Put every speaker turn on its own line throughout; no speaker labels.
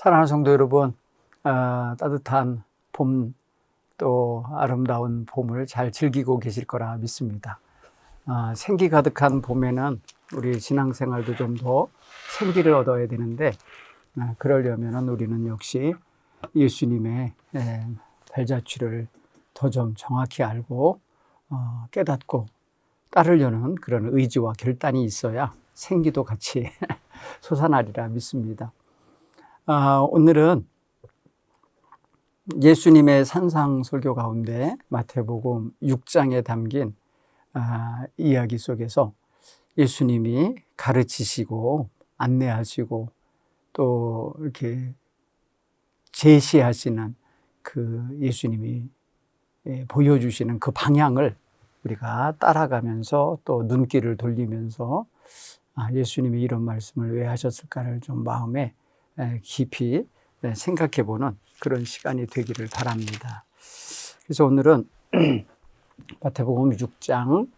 사랑하는 성도 여러분, 따뜻한 봄, 또 아름다운 봄을 잘 즐기고 계실 거라 믿습니다. 생기 가득한 봄에는 우리 신앙생활도 좀 더 생기를 얻어야 되는데, 그러려면 우리는 역시 예수님의 발자취를 더 좀 정확히 알고 깨닫고 따르려는 그런 의지와 결단이 있어야 생기도 같이 솟아나리라 믿습니다. 오늘은 예수님의 산상설교 가운데 마태복음 6장에 담긴 이야기 속에서 예수님이 가르치시고 안내하시고 또 이렇게 제시하시는 그 예수님이 보여주시는 그 방향을 우리가 따라가면서 또 눈길을 돌리면서 예수님이 이런 말씀을 왜 하셨을까를 좀 마음에 깊이 생각해보는 그런 시간이 되기를 바랍니다. 그래서 오늘은 마태복음 6장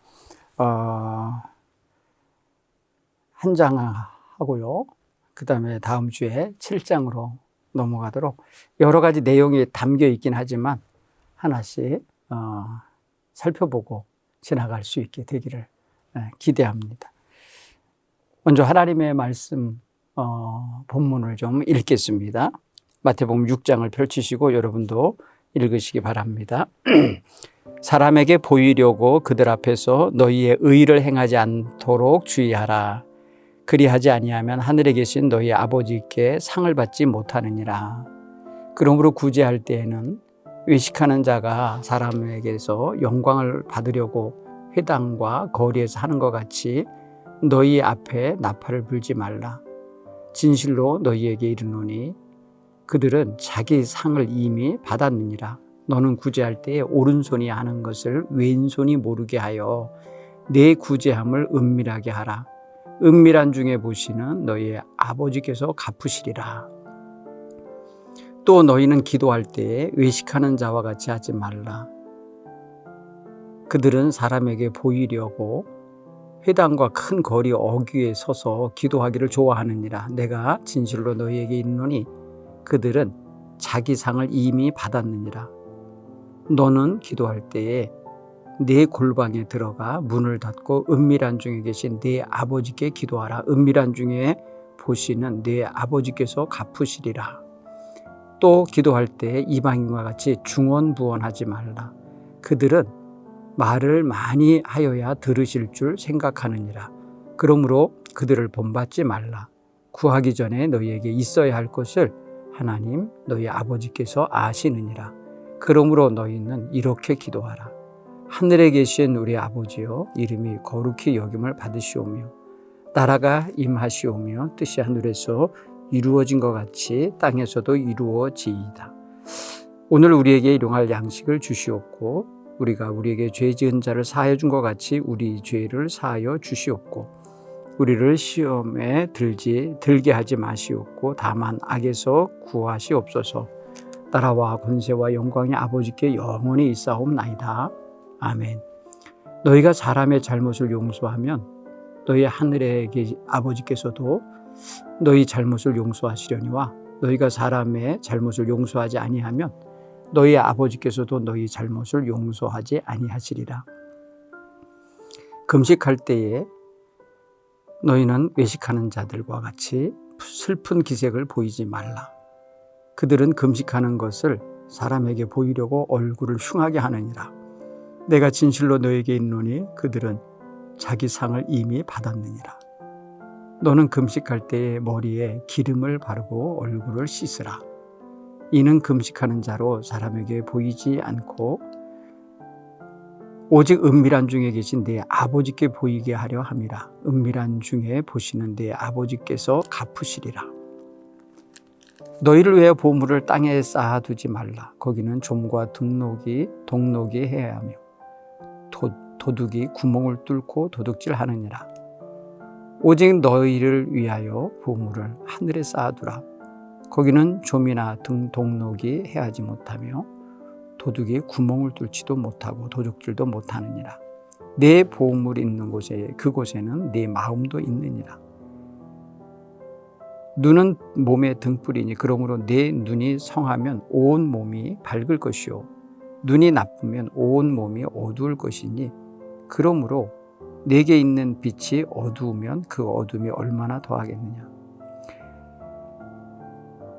한 장 하고요. 그 다음에 다음 주에 7장으로 넘어가도록 여러 가지 내용이 담겨 있긴 하지만 하나씩 살펴보고 지나갈 수 있게 되기를 기대합니다. 먼저 하나님의 말씀 본문을 좀 읽겠습니다. 마태복음 6장을 펼치시고 여러분도 읽으시기 바랍니다. 사람에게 보이려고 그들 앞에서 너희의 의를 행하지 않도록 주의하라. 그리하지 아니하면 하늘에 계신 너희 아버지께 상을 받지 못하느니라. 그러므로 구제할 때에는 외식하는 자가 사람에게서 영광을 받으려고 회당과 거리에서 하는 것 같이 너희 앞에 나팔을 불지 말라. 진실로 너희에게 이르노니 그들은 자기 상을 이미 받았느니라. 너는 구제할 때에 오른손이 하는 것을 왼손이 모르게 하여 내 구제함을 은밀하게 하라. 은밀한 중에 보시는 너희의 아버지께서 갚으시리라. 또 너희는 기도할 때에 외식하는 자와 같이 하지 말라. 그들은 사람에게 보이려고 회당과 큰 거리 어귀에 서서 기도하기를 좋아하느니라. 내가 진실로 너희에게 이르노니 그들은 자기 상을 이미 받았느니라. 너는 기도할 때에 네 골방에 들어가 문을 닫고 은밀한 중에 계신 네 아버지께 기도하라. 은밀한 중에 보시는 네 아버지께서 갚으시리라. 또 기도할 때 이방인과 같이 중언부언하지 말라. 그들은 말을 많이 하여야 들으실 줄 생각하느니라. 그러므로 그들을 본받지 말라. 구하기 전에 너희에게 있어야 할 것을 하나님 너희 아버지께서 아시느니라. 그러므로 너희는 이렇게 기도하라. 하늘에 계신 우리 아버지여, 이름이 거룩히 여김을 받으시오며 나라가 임하시오며 뜻이 하늘에서 이루어진 것 같이 땅에서도 이루어지이다. 오늘 우리에게 일용할 양식을 주시옵고 우리가 우리에게 죄 지은 자를 사하여 준 것 같이 우리 죄를 사하여 주시옵고 우리를 시험에 들게 하지 마시옵고 다만 악에서 구하시옵소서. 나라와 권세와 영광이 아버지께 영원히 있사옵나이다. 아멘. 너희가 사람의 잘못을 용서하면 너희 하늘의 아버지께서도 너희 잘못을 용서하시려니와 너희가 사람의 잘못을 용서하지 아니하면 너희 아버지께서도 너희 잘못을 용서하지 아니하시리라. 금식할 때에 너희는 외식하는 자들과 같이 슬픈 기색을 보이지 말라. 그들은 금식하는 것을 사람에게 보이려고 얼굴을 흉하게 하느니라. 내가 진실로 너에게 이르노니 그들은 자기 상을 이미 받았느니라. 너는 금식할 때에 머리에 기름을 바르고 얼굴을 씻으라. 이는 금식하는 자로 사람에게 보이지 않고 오직 은밀한 중에 계신 네 아버지께 보이게 하려 함이라. 은밀한 중에 보시는 네 아버지께서 갚으시리라. 너희를 위하여 보물을 땅에 쌓아두지 말라. 거기는 좀과 동록이 해야 하며 도둑이 구멍을 뚫고 도둑질하느니라. 오직 너희를 위하여 보물을 하늘에 쌓아두라. 거기는 좀이나 동록이 해하지 못하며 도둑이 구멍을 뚫지도 못하고 도둑질도 못하느니라. 내 보물이 있는 곳에 그곳에는 내 마음도 있느니라. 눈은 몸의 등불이니 그러므로 내 눈이 성하면 온 몸이 밝을 것이요 눈이 나쁘면 온 몸이 어두울 것이니 그러므로 내게 있는 빛이 어두우면 그 어둠이 얼마나 더하겠느냐.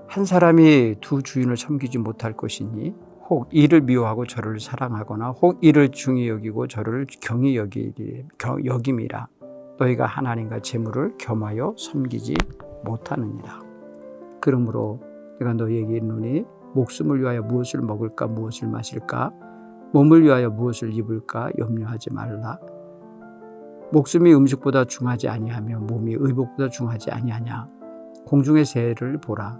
한 사람이 두 주인을 섬기지 못할 것이니 혹 이를 미워하고 저를 사랑하거나 혹 이를 중히 여기고 저를 경히 여김이라. 너희가 하나님과 재물을 겸하여 섬기지 못하느니라. 그러므로 내가 너희에게 이르노니 목숨을 위하여 무엇을 먹을까 무엇을 마실까 몸을 위하여 무엇을 입을까 염려하지 말라. 목숨이 음식보다 중하지 아니하며 몸이 의복보다 중하지 아니하냐. 공중의 새를 보라.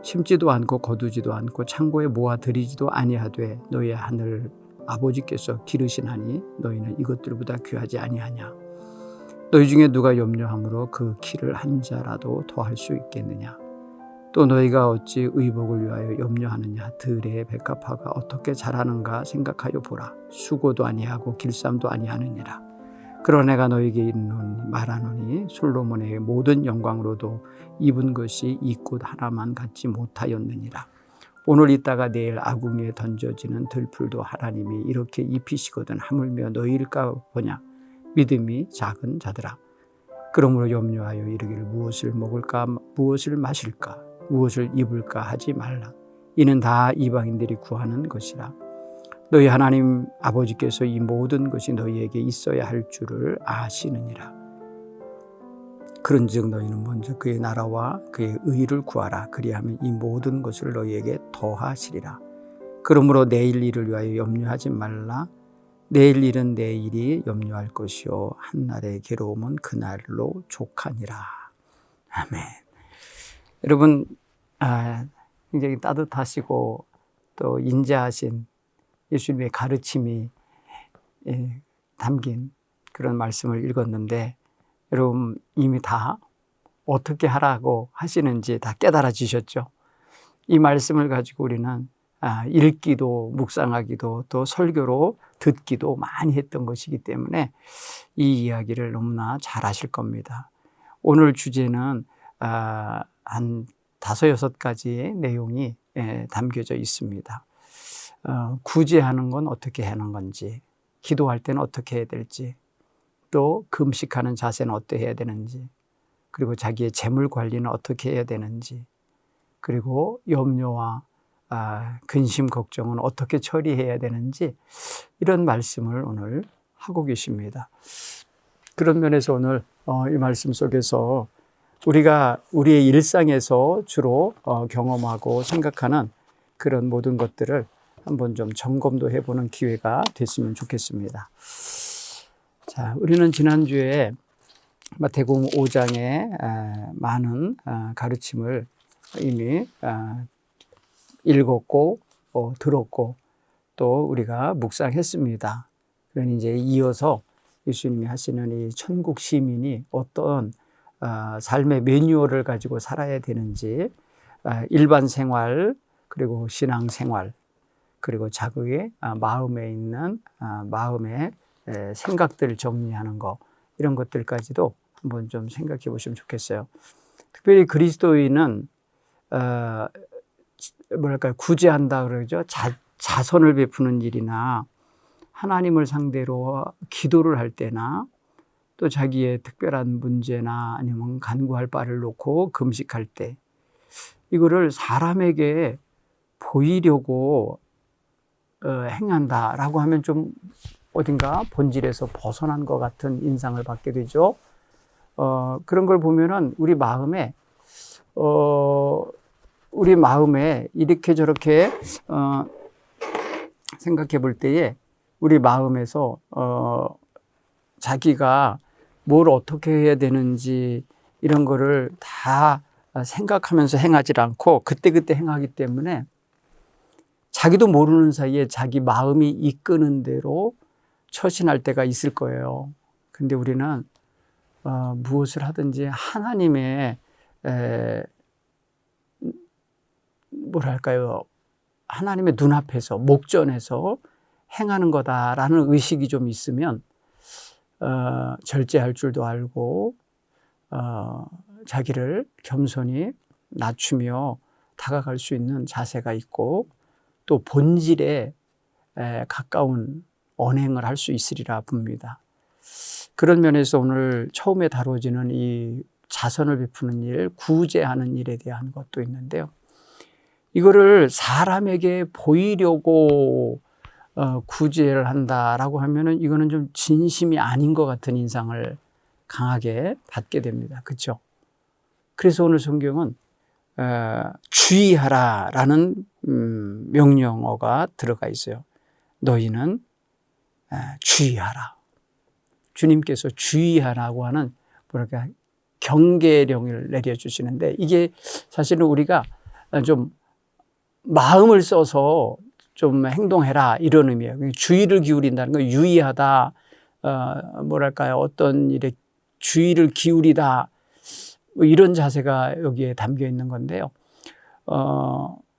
심지도 않고 거두지도 않고 창고에 모아 들이지도 아니하되 너희의 하늘 아버지께서 기르시나니 너희는 이것들보다 귀하지 아니하냐. 너희 중에 누가 염려함으로 그 키를 한 자라도 더할 수 있겠느냐. 또 너희가 어찌 의복을 위하여 염려하느냐. 들의 백합화가 어떻게 자라는가 생각하여 보라. 수고도 아니하고 길쌈도 아니하느니라. 그러나 내가 너희에게 말하노니 솔로몬의 모든 영광으로도 입은 것이 이 꽃 하나만 갖지 못하였느니라. 오늘 있다가 내일 아궁이에 던져지는 들풀도 하나님이 이렇게 입히시거든 하물며 너희일까 보냐. 믿음이 작은 자들아. 그러므로 염려하여 이르기를 무엇을 먹을까 무엇을 마실까 무엇을 입을까 하지 말라. 이는 다 이방인들이 구하는 것이라. 너희 하나님 아버지께서 이 모든 것이 너희에게 있어야 할 줄을 아시느니라. 그런즉 너희는 먼저 그의 나라와 그의 의를 구하라. 그리하면 이 모든 것을 너희에게 더하시리라. 그러므로 내일 일을 위하여 염려하지 말라. 내일 일은 내일이 염려할 것이요 한날의 괴로움은 그날로 족하니라. 아멘. 여러분 굉장히 따뜻하시고 또 인자하신 예수님의 가르침이 담긴 그런 말씀을 읽었는데 여러분 이미 다 어떻게 하라고 하시는지 다 깨달아지셨죠? 이 말씀을 가지고 우리는 읽기도 묵상하기도 또 설교로 듣기도 많이 했던 것이기 때문에 이 이야기를 너무나 잘 아실 겁니다. 오늘 주제는 한 5-6가지의 내용이 담겨져 있습니다. 구제하는 건 어떻게 하는 건지, 기도할 때는 어떻게 해야 될지, 또 금식하는 자세는 어떻게 해야 되는지, 그리고 자기의 재물 관리는 어떻게 해야 되는지, 그리고 염려와 근심, 걱정은 어떻게 처리해야 되는지 이런 말씀을 오늘 하고 계십니다. 그런 면에서 오늘 이 말씀 속에서 우리가 우리의 일상에서 주로 경험하고 생각하는 그런 모든 것들을 한번 좀 점검도 해보는 기회가 됐으면 좋겠습니다. 자, 우리는 지난주에 마태복음 5장의 많은 가르침을 이미 읽었고 들었고 또 우리가 묵상했습니다. 그러니 이제 이어서 예수님이 하시는 이 천국 시민이 어떤 삶의 매뉴얼을 가지고 살아야 되는지, 일반 생활 그리고 신앙 생활 그리고 자기의 마음에 있는 마음의 생각들을 정리하는 거, 이런 것들까지도 한번 좀 생각해 보시면 좋겠어요. 특별히 그리스도인은 구제한다 그러죠. 자선을 베푸는 일이나 하나님을 상대로 기도를 할 때나 또 자기의 특별한 문제나 아니면 간구할 바를 놓고 금식할 때 이거를 사람에게 보이려고 행한다라고 하면 좀 어딘가 본질에서 벗어난 것 같은 인상을 받게 되죠. 그런 걸 보면은 우리 마음에 이렇게 저렇게 생각해 볼 때에 우리 마음에서 자기가 뭘 어떻게 해야 되는지 이런 거를 다 생각하면서 행하지 않고 그때그때 행하기 때문에 자기도 모르는 사이에 자기 마음이 이끄는 대로 처신할 때가 있을 거예요. 근데 우리는 무엇을 하든지 하나님의 하나님의 눈앞에서 목전에서 행하는 거다라는 의식이 좀 있으면 절제할 줄도 알고 자기를 겸손히 낮추며 다가갈 수 있는 자세가 있고 또 본질에 가까운 언행을 할 수 있으리라 봅니다. 그런 면에서 오늘 처음에 다뤄지는 이 자선을 베푸는 일, 구제하는 일에 대한 것도 있는데요. 이거를 사람에게 보이려고 구제를 한다라고 하면은 이거는 좀 진심이 아닌 것 같은 인상을 강하게 받게 됩니다. 그렇죠? 그래서 오늘 성경은 주의하라라는 명령어가 들어가 있어요. 너희는 주의하라. 주님께서 주의하라고 하는 뭐랄까 경계령을 내려주시는데 이게 사실은 우리가 좀 마음을 써서 좀 행동해라 이런 의미예요. 주의를 기울인다는 건 유의하다, 뭐랄까요, 어떤 일에 주의를 기울이다, 뭐 이런 자세가 여기에 담겨 있는 건데요.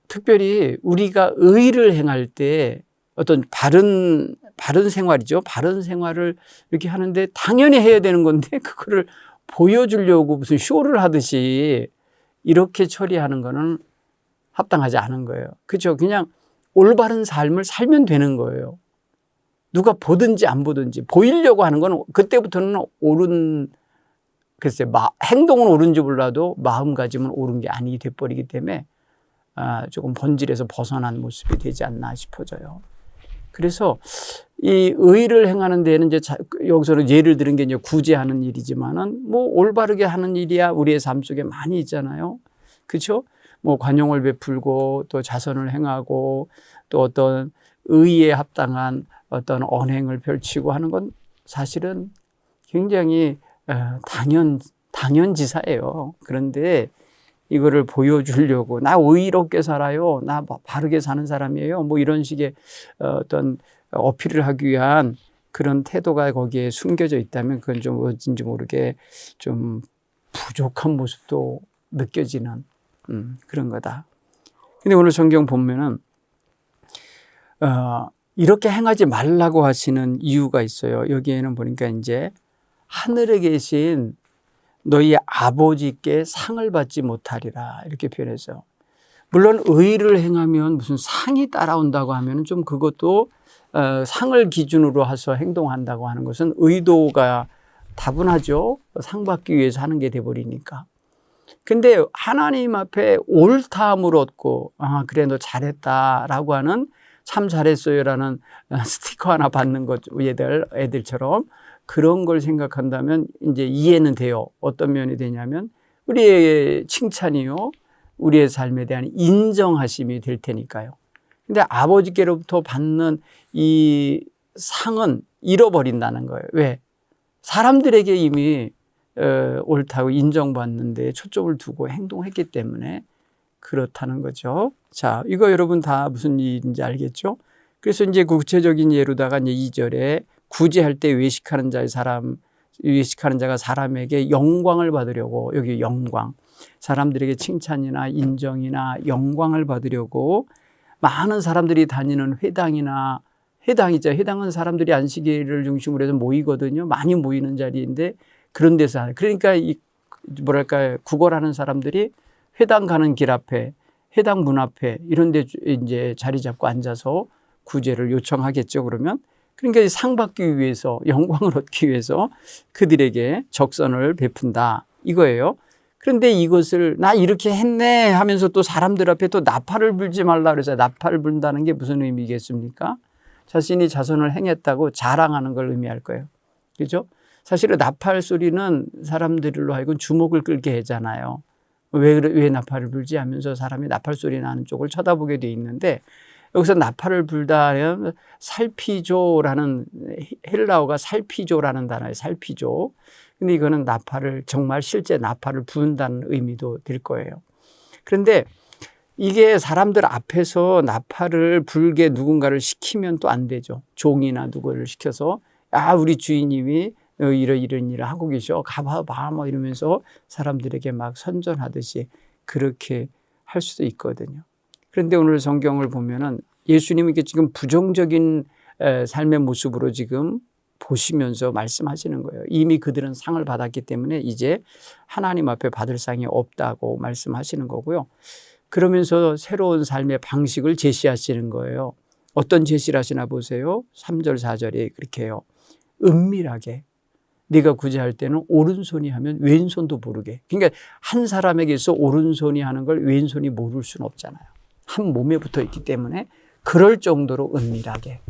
특별히 우리가 의를 행할 때 어떤 바른 생활이죠. 바른 생활을 이렇게 하는데 당연히 해야 되는 건데 그거를 보여주려고 무슨 쇼를 하듯이 이렇게 처리하는 거는 합당하지 않은 거예요. 그렇죠? 그냥 올바른 삶을 살면 되는 거예요. 누가 보든지 안 보든지 보이려고 하는 건 그때부터는 글쎄 행동은 옳은지 몰라도 마음가짐은 옳은 게 아니게 돼버리기 때문에 조금 본질에서 벗어난 모습이 되지 않나 싶어져요. 그래서 이 의를 행하는 데는 이제 여기서는 예를 들은 게 이제 구제하는 일이지만은 뭐 올바르게 하는 일이야 우리의 삶 속에 많이 있잖아요. 그렇죠? 뭐 관용을 베풀고 또 자선을 행하고 또 어떤 의에 합당한 어떤 언행을 펼치고 하는 건 사실은 굉장히 당연지사예요. 그런데 이거를 보여주려고 나 의롭게 살아요, 나 바르게 사는 사람이에요, 뭐 이런 식의 어떤 어필을 하기 위한 그런 태도가 거기에 숨겨져 있다면 그건 좀 어딘지 모르게 좀 부족한 모습도 느껴지는 그런 거다. 근데 오늘 성경 보면은 이렇게 행하지 말라고 하시는 이유가 있어요. 여기에는 보니까 이제 하늘에 계신 너희 아버지께 상을 받지 못하리라 이렇게 표현해서, 물론 의를 행하면 무슨 상이 따라온다고 하면 좀 그것도 상을 기준으로 해서 행동한다고 하는 것은 의도가 다분하죠. 상 받기 위해서 하는 게 돼버리니까. 근데 하나님 앞에 옳다함을 얻고 그래 너 잘했다라고 하는 참 잘했어요라는 스티커 하나 받는 것 애들처럼 그런 걸 생각한다면 이제 이해는 돼요. 어떤 면이 되냐면 우리의 칭찬이요, 우리의 삶에 대한 인정하심이 될 테니까요. 근데 아버지께로부터 받는 이 상은 잃어버린다는 거예요. 왜? 사람들에게 이미 옳다고 인정받는 데 초점을 두고 행동했기 때문에 그렇다는 거죠. 자, 이거 여러분 다 무슨 일인지 알겠죠? 그래서 이제 구체적인 예로다가 이제 2절에 구제할 때 외식하는 자가 사람에게 영광을 받으려고, 여기 영광, 사람들에게 칭찬이나 인정이나 영광을 받으려고 많은 사람들이 다니는 회당이죠. 회당은 사람들이 안식일을 중심으로 해서 모이거든요. 많이 모이는 자리인데 그런 데서, 그러니까 구걸하는 사람들이 회당 가는 길 앞에, 회당 문 앞에 이런 데 이제 자리 잡고 앉아서 구제를 요청하겠죠. 그러니까 상 받기 위해서, 영광을 얻기 위해서 그들에게 적선을 베푼다 이거예요. 그런데 이것을 나 이렇게 했네 하면서 또 사람들 앞에 또 나팔을 불지 말라 그래서, 나팔을 불다는 게 무슨 의미겠습니까? 자신이 자선을 행했다고 자랑하는 걸 의미할 거예요. 그렇죠? 사실은 나팔 소리는 사람들로 하여금 주목을 끌게 하잖아요. 왜 나팔을 불지 하면서 사람이 나팔 소리 나는 쪽을 쳐다보게 돼 있는데, 여기서 나팔을 불다는 살피조라는, 헬라어가 살피조라는 단어예요. 살피조. 근데 이거는 나팔을, 정말 실제 나팔을 부은다는 의미도 될 거예요. 그런데 이게 사람들 앞에서 나팔을 불게 누군가를 시키면 또 안 되죠. 종이나 누구를 시켜서 우리 주인님이 이런 일을 하고 계셔, 가봐봐 뭐 이러면서 사람들에게 막 선전하듯이 그렇게 할 수도 있거든요. 그런데 오늘 성경을 보면은 예수님이 지금 부정적인 삶의 모습으로 지금 보시면서 말씀하시는 거예요. 이미 그들은 상을 받았기 때문에 이제 하나님 앞에 받을 상이 없다고 말씀하시는 거고요. 그러면서 새로운 삶의 방식을 제시하시는 거예요. 어떤 제시를 하시나 보세요. 3절 4절에 그렇게 해요. 은밀하게 네가 구제할 때는 오른손이 하면 왼손도 모르게. 그러니까 한 사람에게서 오른손이 하는 걸 왼손이 모를 수는 없잖아요. 한 몸에 붙어 있기 때문에 그럴 정도로 은밀하게.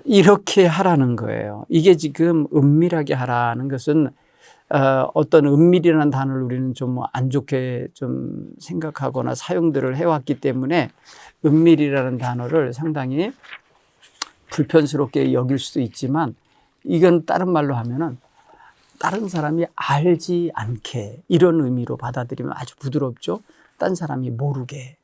이렇게 하라는 거예요. 이게 지금 은밀하게 하라는 것은 어떤 은밀이라는 단어를 우리는 좀 안 좋게 좀 생각하거나 사용들을 해왔기 때문에 은밀이라는 단어를 상당히 불편스럽게 여길 수도 있지만 이건 다른 말로 하면은 다른 사람이 알지 않게 이런 의미로 받아들이면 아주 부드럽죠. 딴 사람이 모르게.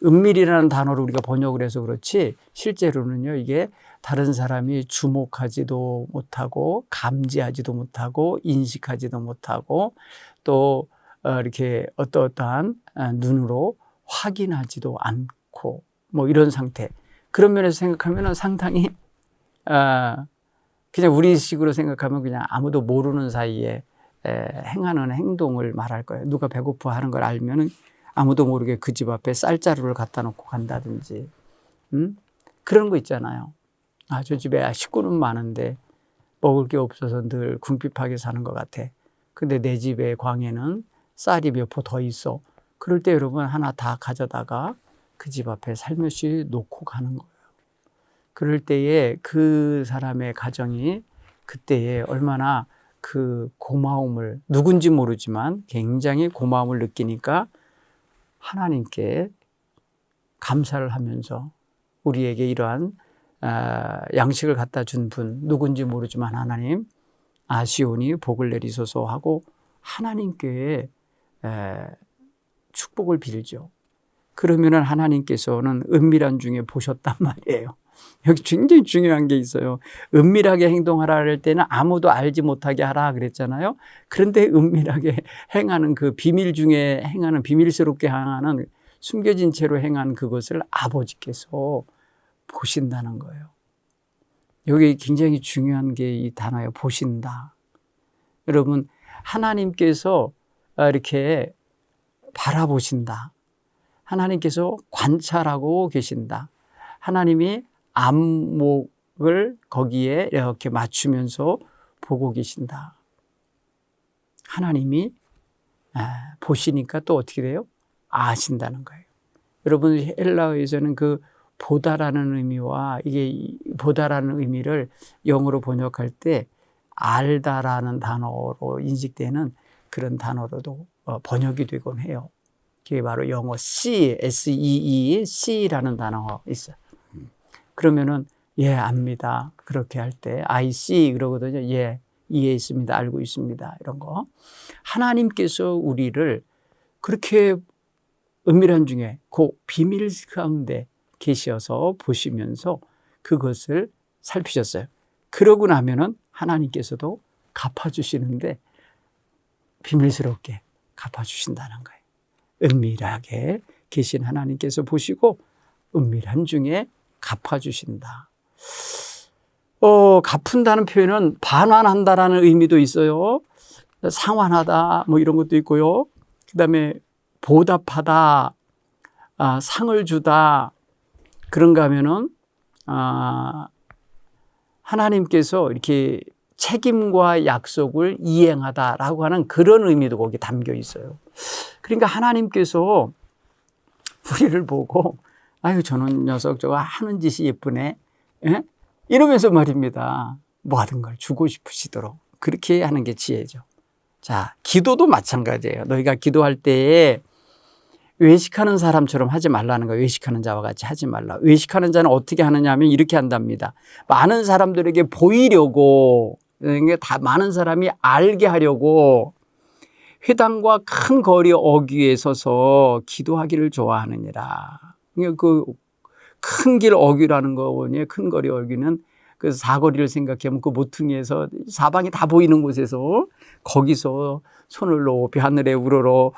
은밀이라는 단어를 우리가 번역을 해서 그렇지 실제로는요 이게 다른 사람이 주목하지도 못하고 감지하지도 못하고 인식하지도 못하고 또 이렇게 어떠한 눈으로 확인하지도 않고 뭐 이런 상태. 그런 면에서 생각하면 상당히 그냥 우리식으로 생각하면 그냥 아무도 모르는 사이에 행하는 행동을 말할 거예요. 누가 배고파 하는 걸 알면은 아무도 모르게 그 집 앞에 쌀자루를 갖다 놓고 간다든지, 그런 거 있잖아요. 저 집에 식구는 많은데 먹을 게 없어서 늘 궁핍하게 사는 것 같아. 근데 내 집에 광에는 쌀이 몇 포 더 있어. 그럴 때 여러분 하나 다 가져다가 그 집 앞에 살며시 놓고 가는 거예요. 그럴 때에 그 사람의 가정이 그때에 얼마나 그 고마움을, 누군지 모르지만 굉장히 고마움을 느끼니까 하나님께 감사를 하면서 우리에게 이러한 양식을 갖다 준 분, 누군지 모르지만 하나님 아시오니 복을 내리소서 하고 하나님께 축복을 빌죠. 그러면은 하나님께서는 은밀한 중에 보셨단 말이에요. 여기 굉장히 중요한 게 있어요. 은밀하게 행동하라 할 때는 아무도 알지 못하게 하라 그랬잖아요. 그런데 은밀하게 행하는 그 비밀 중에 행하는, 비밀스럽게 행하는, 숨겨진 채로 행한 그것을 아버지께서 보신다는 거예요. 여기 굉장히 중요한 게 이 단어예요. 보신다. 여러분, 하나님께서 이렇게 바라보신다. 하나님께서 관찰하고 계신다. 하나님이 안목을 거기에 이렇게 맞추면서 보고 계신다. 하나님이 보시니까 또 어떻게 돼요? 아신다는 거예요. 여러분, 헬라어에서는 그 보다라는 의미와 이게 보다라는 의미를 영어로 번역할 때 알다라는 단어로 인식되는 그런 단어로도 번역이 되곤 해요. 그게 바로 영어 see, S-E-E, see라는 단어가 있어요. 그러면은 예, 압니다. 그렇게 할 때 I see 그러거든요. 예, 이해했습니다. 알고 있습니다. 이런 거. 하나님께서 우리를 그렇게 은밀한 중에 그 비밀 가운데 계셔서 보시면서 그것을 살피셨어요. 그러고 나면은 하나님께서도 갚아주시는데 비밀스럽게 갚아주신다는 거예요. 은밀하게 계신 하나님께서 보시고 은밀한 중에 갚아주신다. 갚은다는 표현은 반환한다라는 의미도 있어요. 상환하다 뭐 이런 것도 있고요. 그 다음에 보답하다, 상을 주다. 그런가 하면은 하나님께서 이렇게 책임과 약속을 이행하다라고 하는 그런 의미도 거기 담겨 있어요. 그러니까 하나님께서 우리를 보고 아유 저는 녀석 저거 하는 짓이 예쁘네, 예? 이러면서 말입니다. 모든 걸 주고 싶으시도록 그렇게 하는 게 지혜죠. 자, 기도도 마찬가지예요. 너희가 기도할 때에 외식하는 사람처럼 하지 말라는 거예요. 외식하는 자와 같이 하지 말라. 외식하는 자는 어떻게 하느냐 하면 이렇게 한답니다. 많은 사람들에게 보이려고, 다 많은 사람이 알게 하려고 회당과 큰 거리 어귀에 서서 기도하기를 좋아하느니라. 그 큰 길 어귀라는 거니 큰 거리 어귀는 그 사거리를 생각하면 그 모퉁이에서 사방이 다 보이는 곳에서 거기서 손을 높이 하늘을 우러러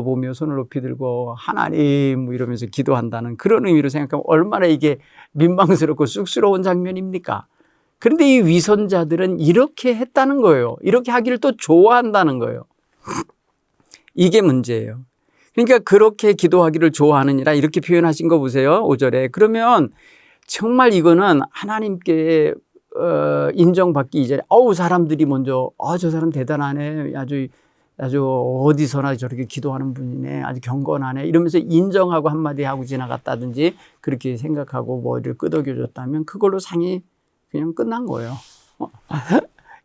보며 손을 높이 들고 하나님 뭐 이러면서 기도한다는 그런 의미로 생각하면 얼마나 이게 민망스럽고 쑥스러운 장면입니까? 그런데 이 위선자들은 이렇게 했다는 거예요. 이렇게 하기를 또 좋아한다는 거예요. 이게 문제예요. 그러니까 그렇게 기도하기를 좋아하느니라 이렇게 표현하신 거 보세요. 5절에. 그러면 정말 이거는 하나님께 인정받기 이전에 사람들이 먼저 저 사람 대단하네. 아주 어디서나 저렇게 기도하는 분이네. 아주 경건하네. 이러면서 인정하고 한마디 하고 지나갔다든지 그렇게 생각하고 머리를 끄덕여줬다면 그걸로 상이 그냥 끝난 거예요.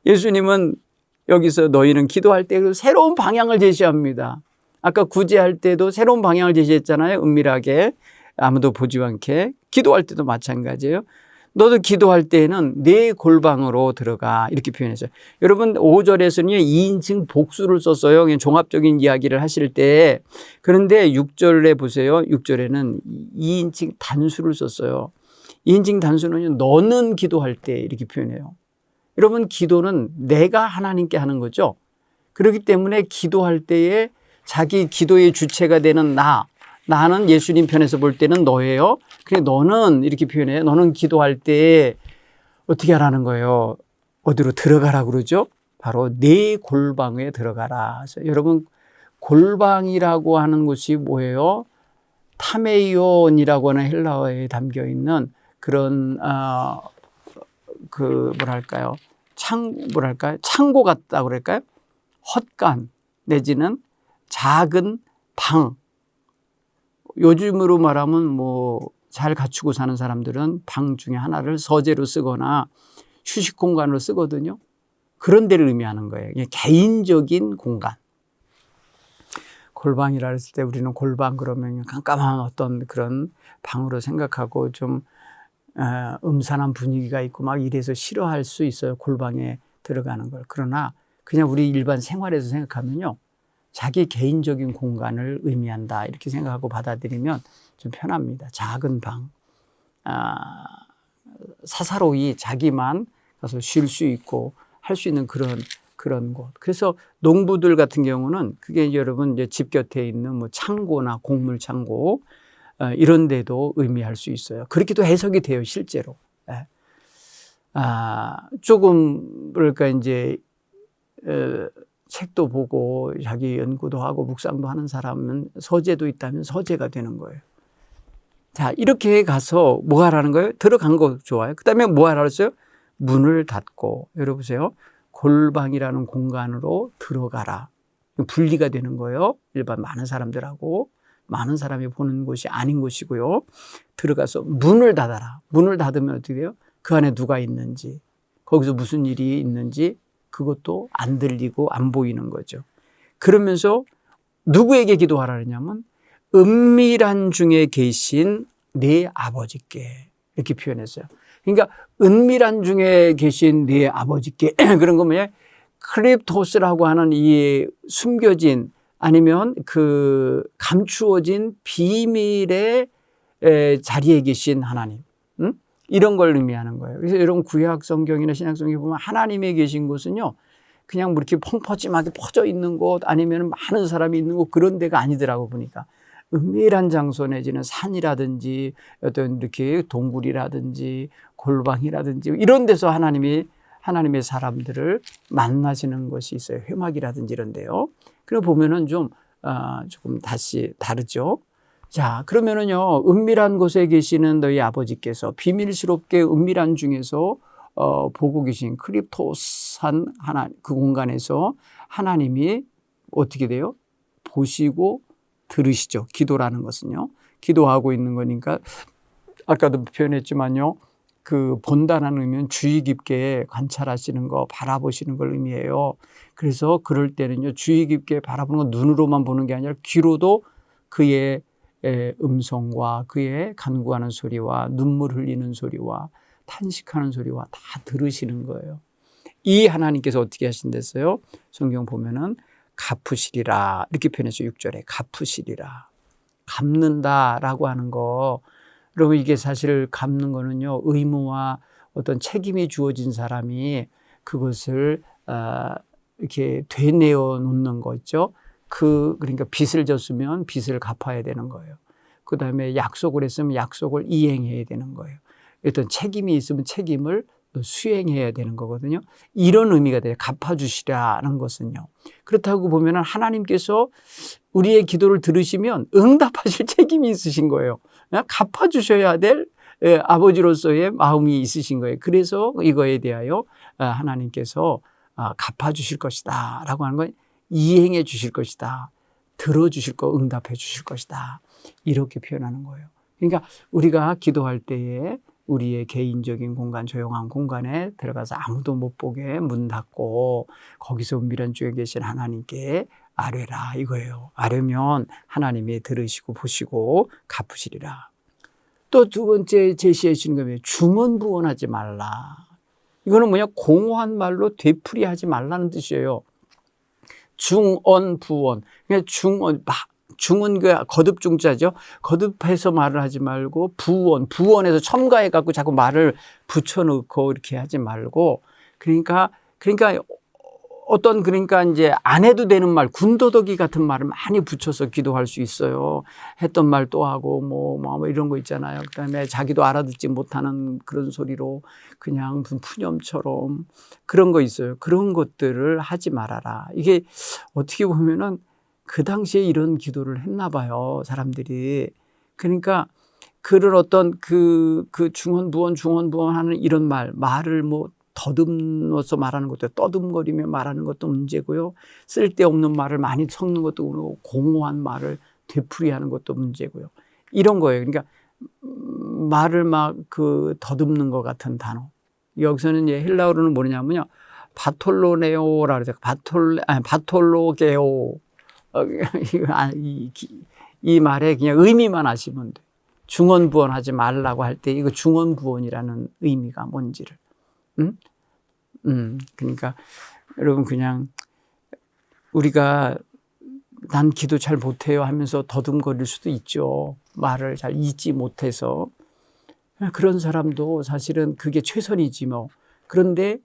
예수님은 여기서 너희는 기도할 때 새로운 방향을 제시합니다. 아까 구제할 때도 새로운 방향을 제시했잖아요. 은밀하게 아무도 보지 않게. 기도할 때도 마찬가지예요. 너도 기도할 때에는 내 골방으로 들어가 이렇게 표현했어요. 여러분 5절에서는 2인칭 복수를 썼어요. 그냥 종합적인 이야기를 하실 때. 그런데 6절에 보세요. 6절에는 2인칭 단수를 썼어요. 2인칭 단수는 너는 기도할 때 이렇게 표현해요. 여러분 기도는 내가 하나님께 하는 거죠. 그렇기 때문에 기도할 때에 자기 기도의 주체가 되는 나는 예수님 편에서 볼 때는 너예요. 그래 너는 이렇게 표현해요. 너는 기도할 때 어떻게 하라는 거예요? 어디로 들어가라 그러죠? 바로 내 골방에 들어가라. 그래서 여러분 골방이라고 하는 것이 뭐예요? 타메이온이라고 하는 헬라어에 담겨 있는 그런 창고 같다고 그럴까요? 헛간 내지는 작은 방. 요즘으로 말하면 잘 갖추고 사는 사람들은 방 중에 하나를 서재로 쓰거나 휴식 공간으로 쓰거든요. 그런 데를 의미하는 거예요. 개인적인 공간. 골방이라 했을 때 우리는 골방 그러면 깜깜한 어떤 그런 방으로 생각하고 좀 음산한 분위기가 있고 막 이래서 싫어할 수 있어요. 골방에 들어가는 걸. 그러나 그냥 우리 일반 생활에서 생각하면요. 자기 개인적인 공간을 의미한다. 이렇게 생각하고 받아들이면 좀 편합니다. 작은 방. 사사로이 자기만 가서 쉴 수 있고 할 수 있는 그런 곳. 그래서 농부들 같은 경우는 그게 여러분 이제 집 곁에 있는 창고나 곡물 창고 이런 데도 의미할 수 있어요. 그렇게도 해석이 돼요, 실제로. 조금 이제 책도 보고 자기 연구도 하고 묵상도 하는 사람은 서재도 있다면 서재가 되는 거예요. 자, 이렇게 가서 뭐 하라는 거예요? 들어간 거 좋아요. 그 다음에 뭐 하라고 했어요? 문을 닫고. 여러분 보세요. 골방이라는 공간으로 들어가라. 분리가 되는 거예요. 일반 많은 사람들하고. 많은 사람이 보는 곳이 아닌 곳이고요. 들어가서 문을 닫아라. 문을 닫으면 어떻게 돼요? 그 안에 누가 있는지, 거기서 무슨 일이 있는지 그것도 안 들리고 안 보이는 거죠. 그러면서 누구에게 기도하라 그러냐면 은밀한 중에 계신 네 아버지께 이렇게 표현했어요. 그러니까 은밀한 중에 계신 네 아버지께 그런 거 뭐냐? 크립토스라고 하는 이 숨겨진 아니면 그 감추어진 비밀의 자리에 계신 하나님. 이런 걸 의미하는 거예요. 그래서 여러분 구약 성경이나 신약 성경에 보면 하나님의 계신 곳은요. 그냥 뭐 이렇게 펑퍼짐하게 퍼져 있는 곳 아니면 많은 사람이 있는 곳 그런 데가 아니더라고 보니까. 은밀한 장소 내지는 산이라든지 어떤 이렇게 동굴이라든지 골방이라든지 이런 데서 하나님의 사람들을 만나시는 것이 있어요. 회막이라든지 이런 데요. 그래 보면은 조금 다시 다르죠. 자, 그러면은요, 은밀한 곳에 계시는 너희 아버지께서 비밀스럽게 은밀한 중에서 보고 계신 크립토스한 그 공간에서 하나님이 어떻게 돼요? 보시고 들으시죠. 기도라는 것은요. 기도하고 있는 거니까 아까도 표현했지만요. 그 본다는 의미는 주의 깊게 관찰하시는 거, 바라보시는 걸 의미해요. 그래서 그럴 때는요. 주의 깊게 바라보는 건 눈으로만 보는 게 아니라 귀로도 그의 음성과 그의 간구하는 소리와 눈물 흘리는 소리와 탄식하는 소리와 다 들으시는 거예요. 이 하나님께서 어떻게 하신댔어요? 성경 보면은 갚으시리라 이렇게 표현해서 6절에 갚으시리라. 갚는다라고 하는 거 여러분 이게 사실 갚는 거는요 의무와 어떤 책임이 주어진 사람이 그것을 이렇게 되뇌어 놓는 거죠. 그러니까 빚을 졌으면 빚을 갚아야 되는 거예요. 그 다음에 약속을 했으면 약속을 이행해야 되는 거예요. 어떤 책임이 있으면 책임을 수행해야 되는 거거든요. 이런 의미가 돼요. 갚아주시라는 것은요. 그렇다고 보면 하나님께서 우리의 기도를 들으시면 응답하실 책임이 있으신 거예요. 갚아주셔야 될 아버지로서의 마음이 있으신 거예요. 그래서 이거에 대하여 하나님께서 갚아주실 것이다 라고 하는 건 이행해 주실 것이다. 들어주실 거, 응답해 주실 것이다. 이렇게 표현하는 거예요. 그러니까 우리가 기도할 때에 우리의 개인적인 공간, 조용한 공간에 들어가서 아무도 못 보게 문 닫고 거기서 은밀한 쪽에 계신 하나님께 아뢰라 이거예요. 아뢰면 하나님이 들으시고 보시고 갚으시리라. 또 두 번째 제시해 주시는 게 뭐예요? 중언부언하지 말라. 이거는 뭐냐? 공허한 말로 되풀이하지 말라는 뜻이에요. 중언부언. 그러니까 중은 그 거듭 중자죠. 거듭해서 말을 하지 말고 부언해서 첨가해 갖고 자꾸 말을 붙여넣고 이렇게 하지 말고 그러니까 그러니까 이제 안 해도 되는 말, 군더더기 같은 말을 많이 붙여서 기도할 수 있어요. 했던 말 또 하고 뭐 이런 거 있잖아요. 그다음에 자기도 알아듣지 못하는 그런 소리로 그냥 무슨 푸념처럼 그런 거 있어요. 그런 것들을 하지 말아라. 이게 어떻게 보면은 그 당시에 이런 기도를 했나 봐요, 사람들이. 그러니까 그런 어떤 그 중언부언 하는 이런 말을 뭐 더듬어서 말하는 것도 떠듬거리며 말하는 것도 문제고요. 쓸데없는 말을 많이 섞는 것도 그렇고 공허한 말을 되풀이하는 것도 문제고요. 이런 거예요. 그러니까 말을 막 더듬는 것 같은 단어. 여기서는 헬라어로는 뭐냐면요. 바톨로네오라 그러죠. 바톨로게오. 이 말에 그냥 의미만 아시면 돼요. 중언부언하지 말라고 할 때 이거 중언부언이라는 의미가 뭔지를. 그러니까 여러분 그냥 우리가 난 기도 잘 못해요 하면서 더듬거릴 수도 있죠. 말을 잘 잊지 못해서. 그런 사람도 사실은 그게 최선이지 뭐. 그런데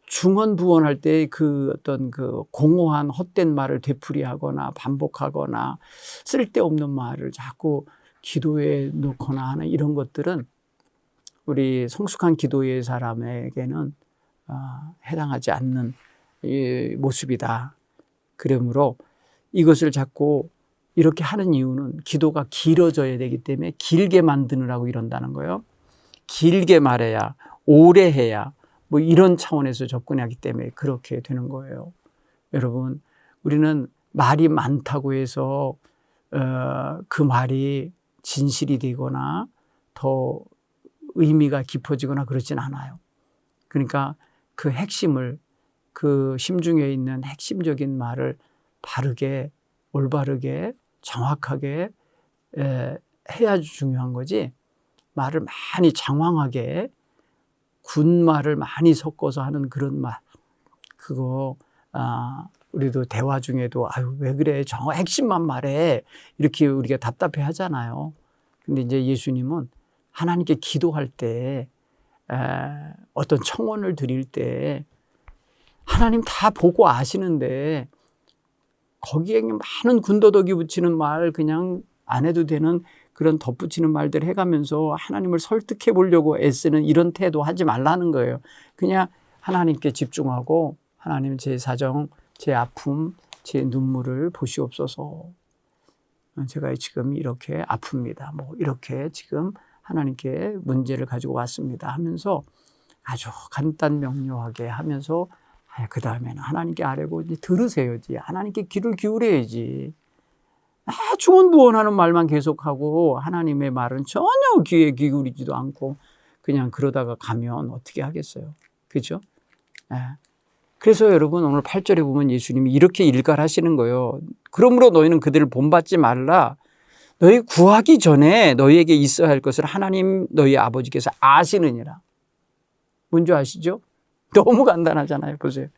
중언부언할 때 어떤 공허한 헛된 말을 되풀이하거나 반복하거나 쓸데없는 말을 자꾸 기도에 넣거나 하는 이런 것들은 우리 성숙한 기도의 사람에게는 해당하지 않는 모습이다. 그러므로 이것을 자꾸 이렇게 하는 이유는 기도가 길어져야 되기 때문에 길게 만드느라고 이런다는 거예요. 길게 말해야, 오래 해야 뭐 이런 차원에서 접근하기 때문에 그렇게 되는 거예요. 여러분, 우리는 말이 많다고 해서 그 말이 진실이 되거나 더 의미가 깊어지거나 그렇진 않아요. 그러니까 그 핵심을, 그 심중에 있는 핵심적인 말을 바르게, 올바르게, 정확하게 해야 중요한 거지. 말을 많이 장황하게 군말을 많이 섞어서 하는 그런 말, 그거 우리도 대화 중에도 아유 왜 그래 핵심만 말해 이렇게 우리가 답답해 하잖아요. 근데 이제 예수님은 하나님께 기도할 때 어떤 청원을 드릴 때 하나님 다 보고 아시는데 거기에 많은 군더더기 붙이는 말 그냥 안 해도 되는 그런 덧붙이는 말들 해가면서 하나님을 설득해 보려고 애쓰는 이런 태도 하지 말라는 거예요. 그냥 하나님께 집중하고 하나님 제 사정, 제 아픔, 제 눈물을 보시옵소서. 제가 지금 이렇게 아픕니다. 뭐 이렇게 지금 하나님께 문제를 가지고 왔습니다 하면서 아주 간단 명료하게 하면서 그 다음에는 하나님께 아뢰고 이제 들으세요지. 하나님께 귀를 기울여야지. 중언부언하는 말만 계속하고 하나님의 말은 전혀 귀에 기울이지도 않고 그냥 그러다가 가면 어떻게 하겠어요. 그죠? 그래서 여러분 오늘 8절에 보면 예수님이 이렇게 일갈하시는 거예요. 그러므로 너희는 그들을 본받지 말라. 너희 구하기 전에 너희에게 있어야 할 것을 하나님 너희 아버지께서 아시느니라. 뭔지 아시죠? 너무 간단하잖아요. 보세요.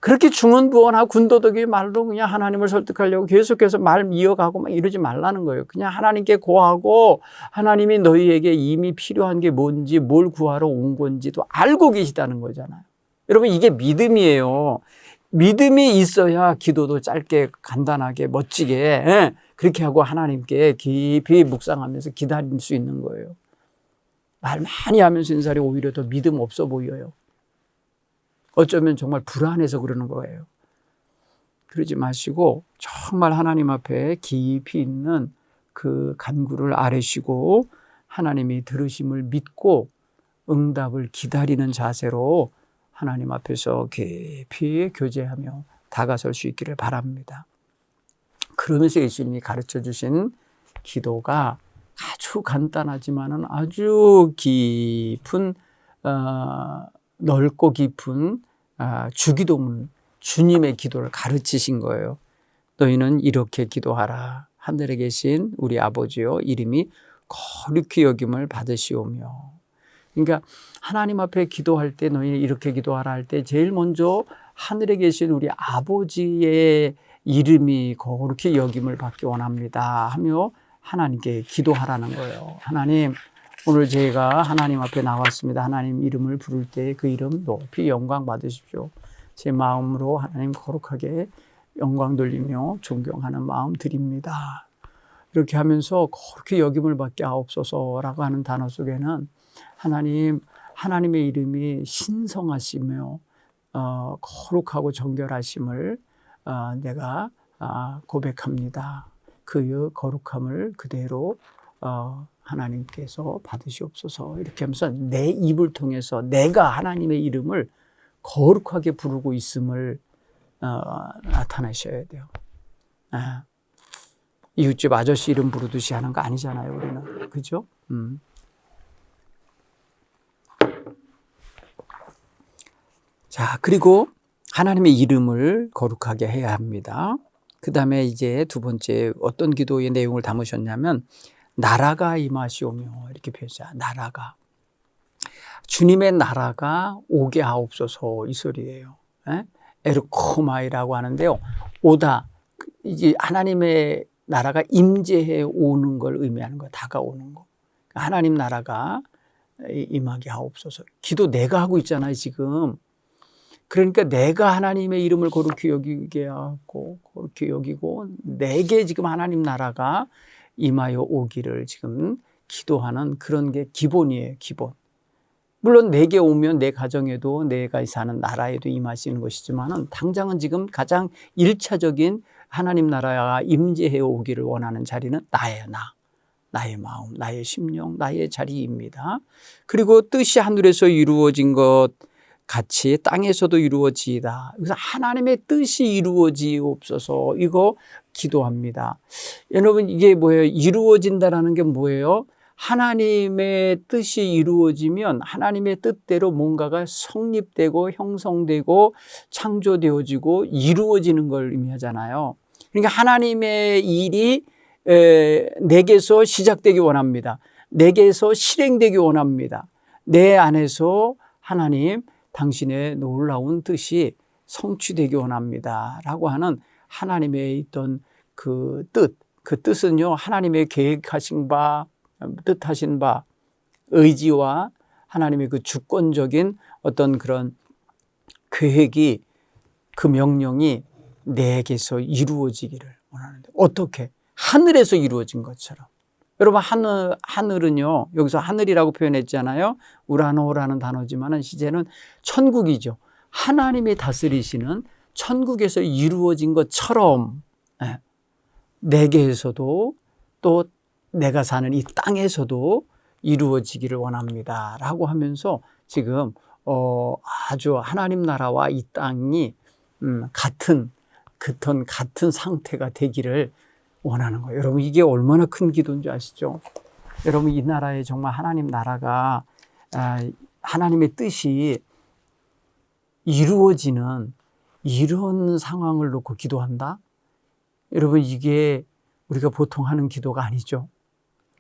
그렇게 중언부언하고 군더더기 말로 그냥 하나님을 설득하려고 계속해서 말 이어가고 막 이러지 말라는 거예요. 그냥 하나님께 고하고 하나님이 너희에게 이미 필요한 게 뭔지 뭘 구하러 온 건지도 알고 계시다는 거잖아요. 여러분 이게 믿음이에요. 믿음이 있어야 기도도 짧게 간단하게 멋지게 그렇게 하고 하나님께 깊이 묵상하면서 기다릴 수 있는 거예요. 말 많이 하면서 있는 사람이 오히려 더 믿음 없어 보여요. 어쩌면 정말 불안해서 그러는 거예요. 그러지 마시고 정말 하나님 앞에 깊이 있는 그 간구를 아뢰시고 하나님이 들으심을 믿고 응답을 기다리는 자세로 하나님 앞에서 깊이 교제하며 다가설 수 있기를 바랍니다. 그러면서 예수님이 가르쳐 주신 기도가 아주 간단하지만은 아주 깊은 넓고 깊은 주기도문, 주님의 기도를 가르치신 거예요. 너희는 이렇게 기도하라. 하늘에 계신 우리 아버지여 이름이 거룩히 여김을 받으시오며. 그러니까 하나님 앞에 기도할 때 너희는 이렇게 기도하라 할 때 제일 먼저 하늘에 계신 우리 아버지의 이름이 거룩히 여김을 받기 원합니다 하며 하나님께 기도하라는 거예요. 하나님, 오늘 제가 하나님 앞에 나왔습니다. 하나님 이름을 부를 때 그 이름 높이 영광 받으십시오. 제 마음으로 하나님 거룩하게 영광 돌리며 존경하는 마음 드립니다. 이렇게 하면서 거룩히 여김을 받게 하옵소서라고 하는 단어 속에는 하나님의 이름이 신성하시며 거룩하고 정결하심을 내가 고백합니다. 그 거룩함을 그대로 하나님께서 받으시옵소서. 이렇게 하면서 내 입을 통해서 내가 하나님의 이름을 거룩하게 부르고 있음을 나타내셔야 돼요. 이웃집 아저씨 이름 부르듯이 하는 거 아니잖아요, 우리는. 그죠? 자, 그리고 하나님의 이름을 거룩하게 해야 합니다. 그 다음에 이제 두 번째 어떤 기도의 내용을 담으셨냐면 나라가 임하시오며 이렇게 표현해요. 나라가. 주님의 나라가 오게 하옵소서 이 소리예요. 에르코마이라고 하는데요. 오다. 이제 하나님의 나라가 임재해 오는 걸 의미하는 거예요. 다가오는 거. 하나님 나라가 임하게 하옵소서. 기도 내가 하고 있잖아요, 지금. 그러니까 내가 하나님의 이름을 거룩히 여기게 하고 거룩히 여기고 내게 지금 하나님 나라가 임하여 오기를 지금 기도하는 그런 게 기본이에요, 기본. 물론 내게 오면 내 가정에도 내가 사는 나라에도 임하시는 것이지만은 당장은 지금 가장 1차적인 하나님 나라가 임재해 오기를 원하는 자리는 나예요, 나의 마음, 나의 심령, 나의 자리입니다. 그리고 뜻이 하늘에서 이루어진 것 같이 땅에서도 이루어지이다. 그래서 하나님의 뜻이 이루어지옵소서 이거 기도합니다. 여러분 이게 뭐예요? 이루어진다라는 게 뭐예요? 하나님의 뜻이 이루어지면 하나님의 뜻대로 뭔가가 성립되고 형성되고 창조되어지고 이루어지는 걸 의미하잖아요. 그러니까 하나님의 일이 내게서 시작되기 원합니다. 내게서 실행되기 원합니다. 내 안에서 하나님 당신의 놀라운 뜻이 성취되기 원합니다 라고 하는 하나님의 있던 그 뜻은요 하나님의 계획하신 바 뜻하신 바 의지와 하나님의 그 주권적인 어떤 그런 계획이 그 명령이 내게서 이루어지기를 원하는데 어떻게? 하늘에서 이루어진 것처럼. 여러분 하늘은요 여기서 하늘이라고 표현했잖아요. 우라노라는 단어지만은 시제는 천국이죠. 하나님이 다스리시는 천국에서 이루어진 것처럼 내게에서도 또 내가 사는 이 땅에서도 이루어지기를 원합니다 라고 하면서 지금 아주 하나님 나라와 이 땅이 같은 상태가 되기를 원하는 거예요. 여러분 이게 얼마나 큰 기도인지 아시죠? 여러분 이 나라에 정말 하나님 나라가 하나님의 뜻이 이루어지는 이런 상황을 놓고 기도한다? 여러분 이게 우리가 보통 하는 기도가 아니죠.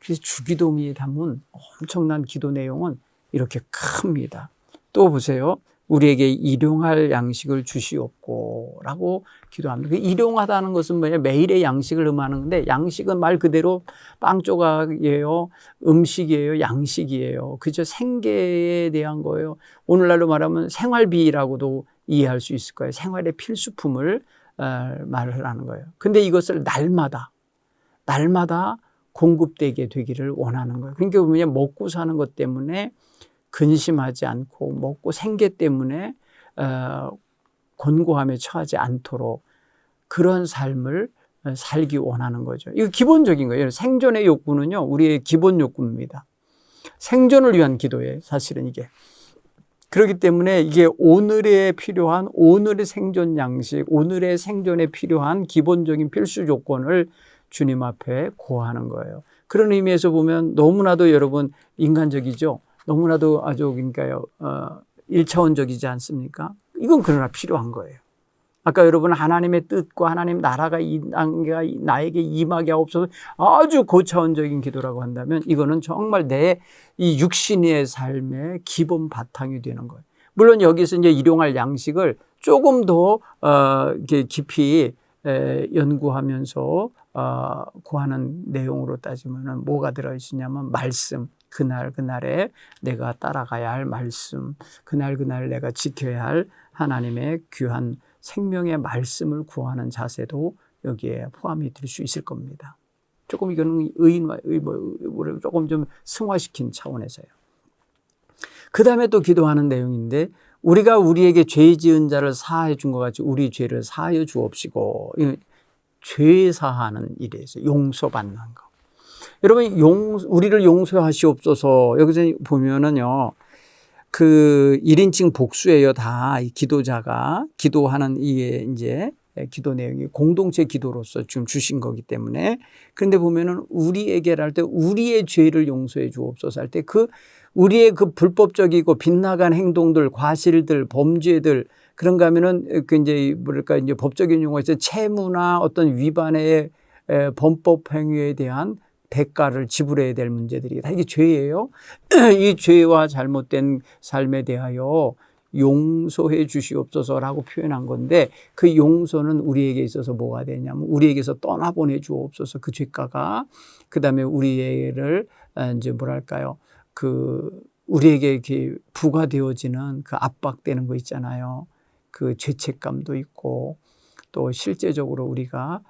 그래서 주기도문에 담은 엄청난 기도 내용은 이렇게 큽니다. 또 보세요. 우리에게 일용할 양식을 주시옵고 라고 기도합니다. 일용하다는 것은 뭐냐, 매일의 양식을 의미하는 건데, 양식은 말 그대로 빵 조각이에요, 음식이에요, 양식이에요. 그죠? 생계에 대한 거예요. 오늘날로 말하면 생활비라고도 이해할 수 있을 거예요. 생활의 필수품을 말을 하는 거예요. 근데 이것을 날마다 공급되게 되기를 원하는 거예요. 그러니까 뭐냐, 먹고 사는 것 때문에 근심하지 않고, 먹고 생계 때문에 곤고함에 처하지 않도록 그런 삶을 살기 원하는 거죠. 이거 기본적인 거예요. 생존의 욕구는요, 우리의 기본 욕구입니다. 생존을 위한 기도예요, 사실은 이게. 그렇기 때문에 이게 오늘에 필요한, 오늘의 생존 양식, 오늘의 생존에 필요한 기본적인 필수 조건을 주님 앞에 구하는 거예요. 그런 의미에서 보면 너무나도 여러분 인간적이죠. 너무나도 아주 그러니까요, 1차원적이지 않습니까? 이건 그러나 필요한 거예요. 아까 여러분 하나님의 뜻과 하나님 나라가 나에게 임하게 하옵소서, 아주 고차원적인 기도라고 한다면 이거는 정말 내 이 육신의 삶의 기본 바탕이 되는 거예요. 물론 여기서 이제 일용할 양식을 조금 더 깊이 연구하면서 구하는 내용으로 따지면 뭐가 들어있으냐면 말씀, 그날에 내가 따라가야 할 말씀, 그날 내가 지켜야 할 하나님의 귀한 생명의 말씀을 구하는 자세도 여기에 포함이 될 수 있을 겁니다. 조금 이거는 조금 좀 승화시킨 차원에서요. 그 다음에 또 기도하는 내용인데, 우리가 우리에게 죄 지은 자를 사하여 준 것 같이 우리 죄를 사하여 주옵시고, 죄 사하는 일에 있어요. 용서받는 거. 여러분, 우리를 용서하시옵소서. 여기서 보면은요, 그 1인칭 복수예요. 다 이 기도자가 기도하는 이게 이제 기도 내용이 공동체 기도로서 지금 주신 거기 때문에. 그런데 보면은 우리에게 할 때 우리의 죄를 용서해 주옵소서 할 때 그 우리의 그 불법적이고 빗나간 행동들, 과실들, 범죄들, 그런가 하면은 그 이제 뭐랄까 이제 법적인 용어에서 채무나 어떤 위반의 범법 행위에 대한 대가를 지불해야 될 문제들이 다 이게 죄예요. 이 죄와 잘못된 삶에 대하여 용서해 주시옵소서라고 표현한 건데, 그 용서는 우리에게 있어서 뭐가 되냐면 우리에게서 떠나보내 주옵소서, 그 죄가가. 그 다음에 우리를 이제 뭐랄까요, 그 우리에게 이렇게 부과되어지는 그 압박되는 거 있잖아요. 그 죄책감도 있고 또 실제적으로 우리가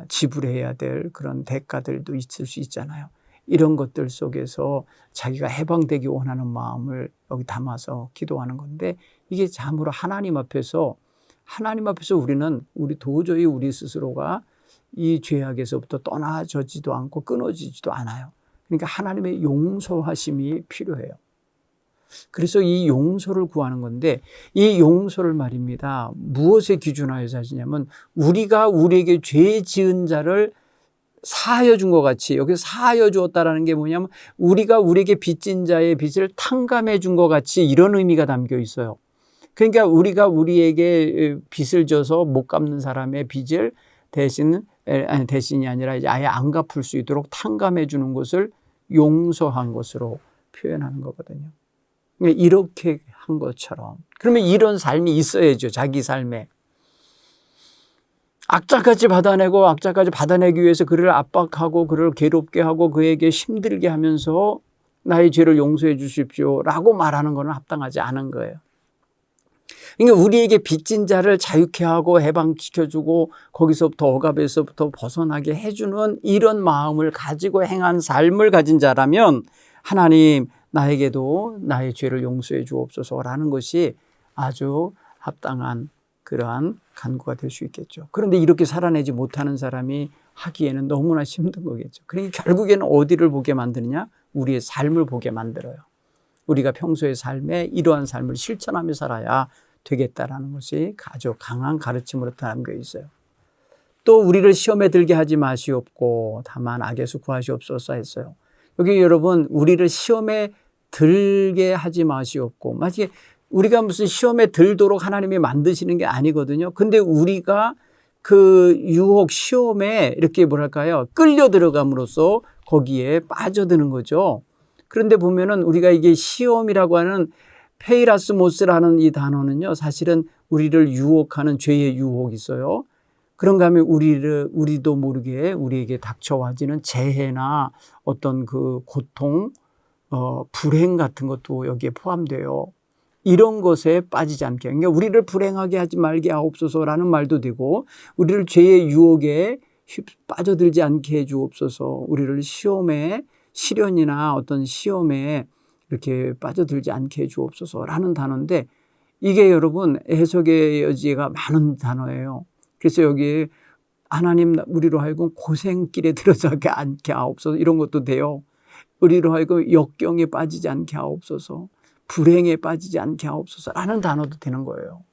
지불해야 될 그런 대가들도 있을 수 있잖아요. 이런 것들 속에서 자기가 해방되기 원하는 마음을 여기 담아서 기도하는 건데, 이게 참으로 하나님 앞에서 우리 도저히 우리 스스로가 이 죄악에서부터 떠나지도 않고 끊어지지도 않아요. 그러니까 하나님의 용서하심이 필요해요. 그래서 이 용서를 구하는 건데, 이 용서를 말입니다, 무엇에 기준하여서 하시냐면 우리가 우리에게 죄 지은 자를 사하여 준 것 같이, 여기서 사하여 주었다라는 게 뭐냐면 우리가 우리에게 빚진 자의 빚을 탕감해 준 것 같이, 이런 의미가 담겨 있어요. 그러니까 우리가 우리에게 빚을 져서 못 갚는 사람의 빚을 대신이 아니라 이제 아예 안 갚을 수 있도록 탕감해 주는 것을 용서한 것으로 표현하는 거거든요. 이렇게 한 것처럼. 그러면 이런 삶이 있어야죠, 자기 삶에. 악자까지 받아내기 위해서 그를 압박하고 그를 괴롭게 하고 그에게 힘들게 하면서 나의 죄를 용서해 주십시오 라고 말하는 것은 합당하지 않은 거예요. 그러니까 우리에게 빚진 자를 자유케 하고 해방시켜주고 거기서부터 억압에서부터 벗어나게 해주는 이런 마음을 가지고 행한 삶을 가진 자라면, 하나님 나에게도 나의 죄를 용서해 주옵소서라는 것이 아주 합당한 그러한 간구가 될 수 있겠죠. 그런데 이렇게 살아내지 못하는 사람이 하기에는 너무나 힘든 거겠죠. 그러니까 결국에는 어디를 보게 만드느냐? 우리의 삶을 보게 만들어요. 우리가 평소의 삶에 이러한 삶을 실천하며 살아야 되겠다라는 것이 아주 강한 가르침으로 담겨 있어요. 또 우리를 시험에 들게 하지 마시옵고 다만 악에서 구하시옵소서 했어요. 여기 여러분, 우리를 시험에 들게 하지 마시옵고, 마치 우리가 무슨 시험에 들도록 하나님이 만드시는 게 아니거든요. 근데 우리가 그 유혹, 시험에 이렇게 뭐랄까요, 끌려 들어감으로써 거기에 빠져드는 거죠. 그런데 보면은 우리가 이게 시험이라고 하는 페이라스모스라는 이 단어는요, 사실은 우리를 유혹하는 죄의 유혹이 있어요. 그런가 하면 우리도 모르게 우리에게 닥쳐와지는 재해나 어떤 그 고통, 불행 같은 것도 여기에 포함돼요. 이런 것에 빠지지 않게. 그러니까 우리를 불행하게 하지 말게 하옵소서라는 말도 되고, 우리를 죄의 유혹에 빠져들지 않게 해 주옵소서, 우리를 시련이나 어떤 시험에 이렇게 빠져들지 않게 해 주옵소서라는 단어인데, 이게 여러분 해석의 여지가 많은 단어예요. 그래서 여기 하나님 우리로 하여금 고생길에 들어가지 않게 하옵소서, 이런 것도 돼요. 우리로 하여금 역경에 빠지지 않게 하옵소서, 불행에 빠지지 않게 하옵소서라는 단어도 되는 거예요.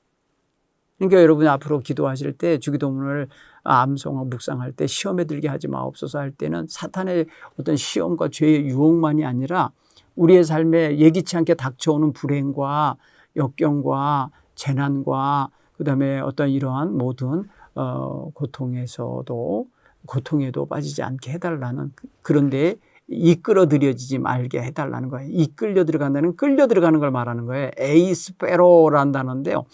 그러니까 여러분이 앞으로 기도하실 때, 주기도문을 암송하고 묵상할 때 시험에 들게 하지 마옵소서 할 때는 사탄의 어떤 시험과 죄의 유혹만이 아니라 우리의 삶에 예기치 않게 닥쳐오는 불행과 역경과 재난과 그다음에 어떤 이러한 모든 고통에도 빠지지 않게 해달라는, 그런데 이끌어들여지지 말게 해달라는 거예요. 이끌려 들어간다는, 끌려 들어가는 걸 말하는 거예요. 에이스페로라는 단어인데요,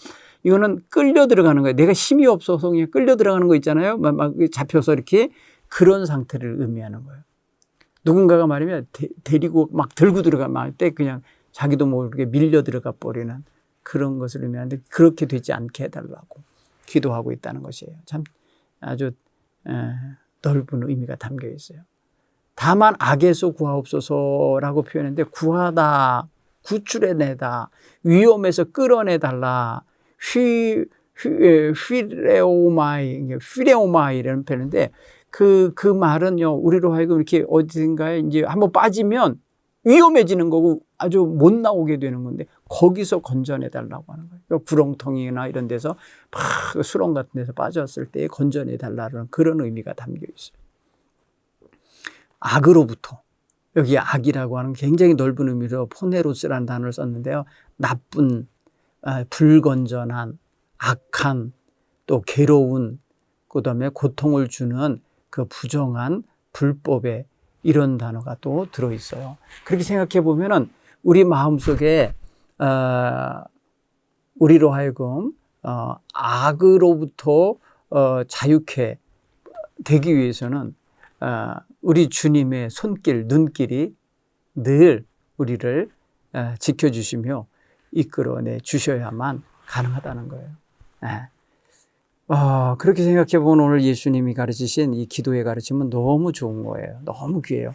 이거는 끌려 들어가는 거예요. 내가 힘이 없어서 그냥 끌려 들어가는 거 있잖아요. 막 잡혀서 이렇게, 그런 상태를 의미하는 거예요. 누군가가 말하면 데리고 막 들고 들어가면 때 그냥 자기도 모르게 밀려 들어가 버리는 그런 것을 의미하는데, 그렇게 되지 않게 해달라고 기도하고 있다는 것이에요. 참 아주 넓은 의미가 담겨 있어요. 다만 악에서 구하옵소서라고 표현했는데, 구하다, 구출해내다, 위험에서 끌어내달라, 휘레오마이라는 표현인데, 그 말은요, 우리로 하여금 이렇게 어딘가에 이제 한번 빠지면 위험해지는 거고 아주 못 나오게 되는 건데, 거기서 건져내달라고 하는 거예요. 구렁텅이나 이런 데서 막 수렁 같은 데서 빠졌을 때 건져내달라는 그런 의미가 담겨 있어요. 악으로부터, 여기 악이라고 하는 굉장히 넓은 의미로 포네로스라는 단어를 썼는데요, 나쁜, 불건전한, 악한, 또 괴로운, 그다음에 고통을 주는 그 부정한 불법의 이런 단어가 또 들어있어요. 그렇게 생각해 보면은 우리 마음속에 우리로 하여금 악으로부터 자유케 되기 위해서는 우리 주님의 손길, 눈길이 늘 우리를 지켜주시며 이끌어내 주셔야만 가능하다는 거예요. 그렇게 생각해 보면 오늘 예수님이 가르치신 이 기도의 가르침은 너무 좋은 거예요. 너무 귀해요.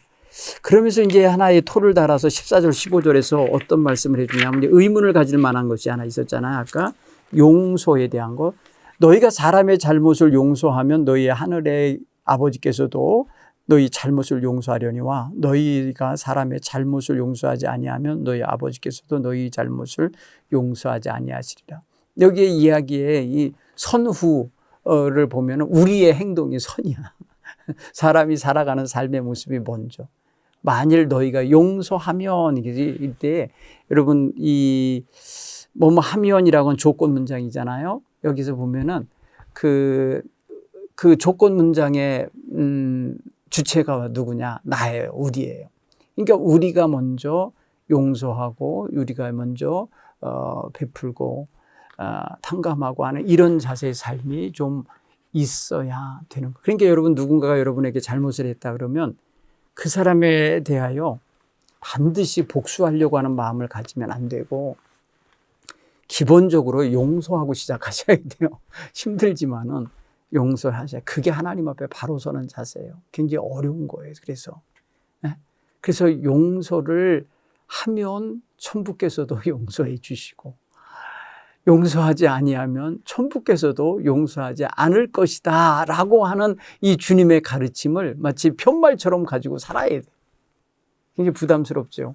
그러면서 이제 하나의 토를 달아서 14절, 15절에서 어떤 말씀을 해주냐면, 의문을 가질 만한 것이 하나 있었잖아요. 아까 용서에 대한 것. 너희가 사람의 잘못을 용서하면 너희 하늘의 아버지께서도 너희 잘못을 용서하려니와, 너희가 사람의 잘못을 용서하지 아니하면 너희 아버지께서도 너희 잘못을 용서하지 아니하시리라. 여기에 이야기에 이 선후를 보면 우리의 행동이 선이야. 사람이 살아가는 삶의 모습이 먼저. 만일 너희가 용서하면, 이때 여러분 이 뭐뭐 하면이라고는 조건 문장이잖아요. 여기서 보면은 그 조건 문장의 주체가 누구냐? 나예요. 우리예요. 그러니까 우리가 먼저 용서하고, 우리가 먼저 베풀고 탕감하고 하는 이런 자세의 삶이 좀 있어야 되는 거예요. 그러니까 여러분, 누군가가 여러분에게 잘못을 했다 그러면 그 사람에 대하여 반드시 복수하려고 하는 마음을 가지면 안 되고, 기본적으로 용서하고 시작하셔야 돼요. 힘들지만은 용서하셔야, 그게 하나님 앞에 바로 서는 자세예요. 굉장히 어려운 거예요. 그래서 용서를 하면 천부께서도 용서해 주시고, 용서하지 아니하면 천부께서도 용서하지 않을 것이다 라고 하는 이 주님의 가르침을 마치 편말처럼 가지고 살아야 돼요. 굉장히 부담스럽죠.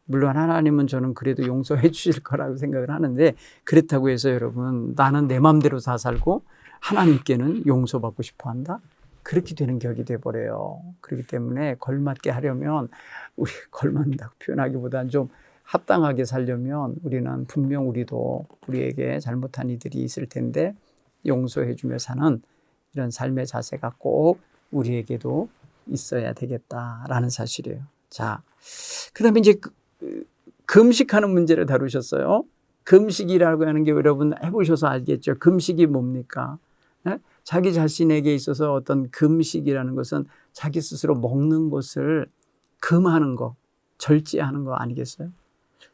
물론 하나님은 저는 그래도 용서해 주실 거라고 생각을 하는데, 그렇다고 해서 여러분, 나는 내 마음대로 다 살고 하나님께는 용서받고 싶어 한다? 그렇게 되는 격이 돼버려요. 그렇기 때문에 걸맞게 하려면, 우리 걸맞는다고 표현하기보다는 좀 합당하게 살려면 우리는 분명 우리도 우리에게 잘못한 이들이 있을 텐데 용서해 주며 사는 이런 삶의 자세가 꼭 우리에게도 있어야 되겠다라는 사실이에요. 자, 그다음에 이제 금식하는 문제를 다루셨어요. 금식이라고 하는 게 여러분 해보셔서 알겠죠. 금식이 뭡니까? 예? 자기 자신에게 있어서 어떤 금식이라는 것은 자기 스스로 먹는 것을 금하는 거, 절제하는 거 아니겠어요?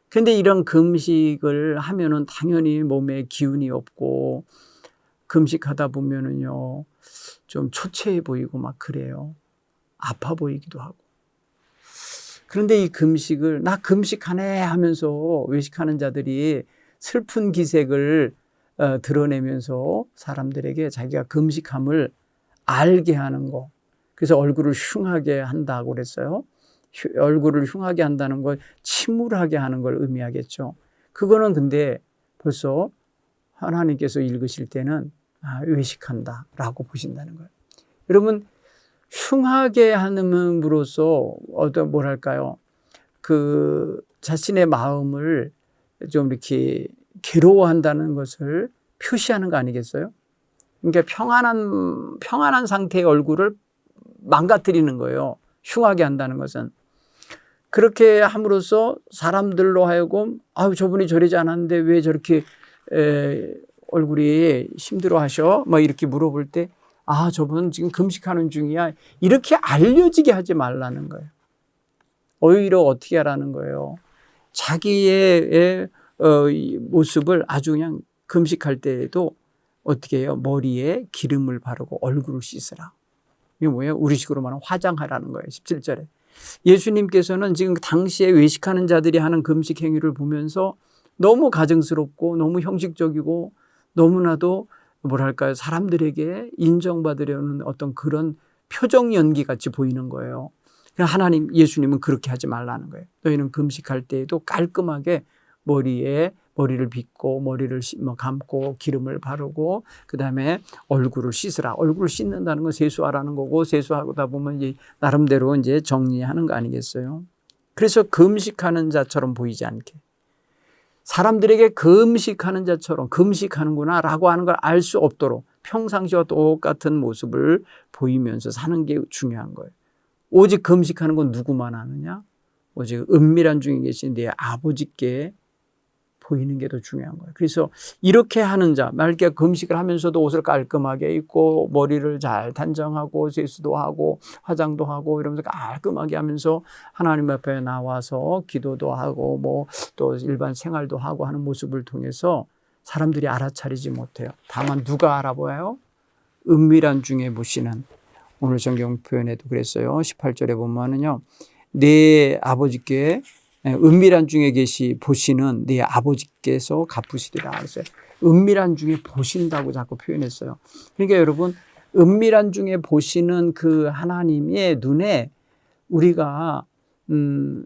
그런데 이런 금식을 하면은 당연히 몸에 기운이 없고 금식하다 보면은요 좀 초췌해 보이고 막 그래요. 아파 보이기도 하고. 그런데 이 금식을 나 금식하네 하면서 외식하는 자들이 슬픈 기색을 드러내면서 사람들에게 자기가 금식함을 알게 하는 거. 그래서 얼굴을 흉하게 한다고 그랬어요. 얼굴을 흉하게 한다는 걸 침울하게 하는 걸 의미하겠죠. 그거는 근데 벌써 하나님께서 읽으실 때는 외식한다라고 보신다는 거예요. 여러분 흉하게 함으로써 어떤 뭐랄까요? 그 자신의 마음을 좀 이렇게 괴로워한다는 것을 표시하는 거 아니겠어요? 그러니까 평안한 상태의 얼굴을 망가뜨리는 거예요. 흉하게 한다는 것은. 그렇게 함으로써 사람들로 하여금 저분이 저러지 않았는데 왜 저렇게 얼굴이 힘들어 하셔? 뭐 이렇게 물어볼 때 저분 지금 금식하는 중이야. 이렇게 알려지게 하지 말라는 거예요. 오히려 어떻게 하라는 거예요. 자기의 모습을 아주 그냥 금식할 때에도 어떻게 해요? 머리에 기름을 바르고 얼굴을 씻으라. 이게 뭐예요? 우리식으로 말하면 화장하라는 거예요. 17절에. 예수님께서는 지금 당시에 외식하는 자들이 하는 금식 행위를 보면서 너무 가증스럽고 너무 형식적이고 너무나도 뭐랄까요? 사람들에게 인정받으려는 어떤 그런 표정 연기 같이 보이는 거예요. 예수님은 그렇게 하지 말라는 거예요. 너희는 금식할 때에도 깔끔하게 머리를 빗고 머리를 감고 기름을 바르고 그다음에 얼굴을 씻으라. 얼굴을 씻는다는 건 세수하라는 거고 세수하다 보면 이제 나름대로 이제 정리하는 거 아니겠어요? 그래서 금식하는 자처럼 보이지 않게 사람들에게 금식하는 자처럼 금식하는구나라고 하는 걸 알 수 없도록 평상시와 똑같은 모습을 보이면서 사는 게 중요한 거예요. 오직 금식하는 건 누구만 아느냐? 오직 은밀한 중에 계신 내 아버지께 보이는 게 더 중요한 거예요. 그래서 이렇게 하는 자, 말게 금식을 하면서도 옷을 깔끔하게 입고 머리를 잘 단정하고 세수도 하고 화장도 하고 이러면서 깔끔하게 하면서 하나님 앞에 나와서 기도도 하고 뭐 또 일반 생활도 하고 하는 모습을 통해서 사람들이 알아차리지 못해요. 다만 누가 알아보아요? 은밀한 중에 보시는 오늘 성경 표현에도 그랬어요. 18절에 보면은요. 내 아버지께 은밀한 중에 보시는 네 아버지께서 갚으시리라 그랬어요. 은밀한 중에 보신다고 자꾸 표현했어요. 그러니까 여러분 은밀한 중에 보시는 그 하나님의 눈에 우리가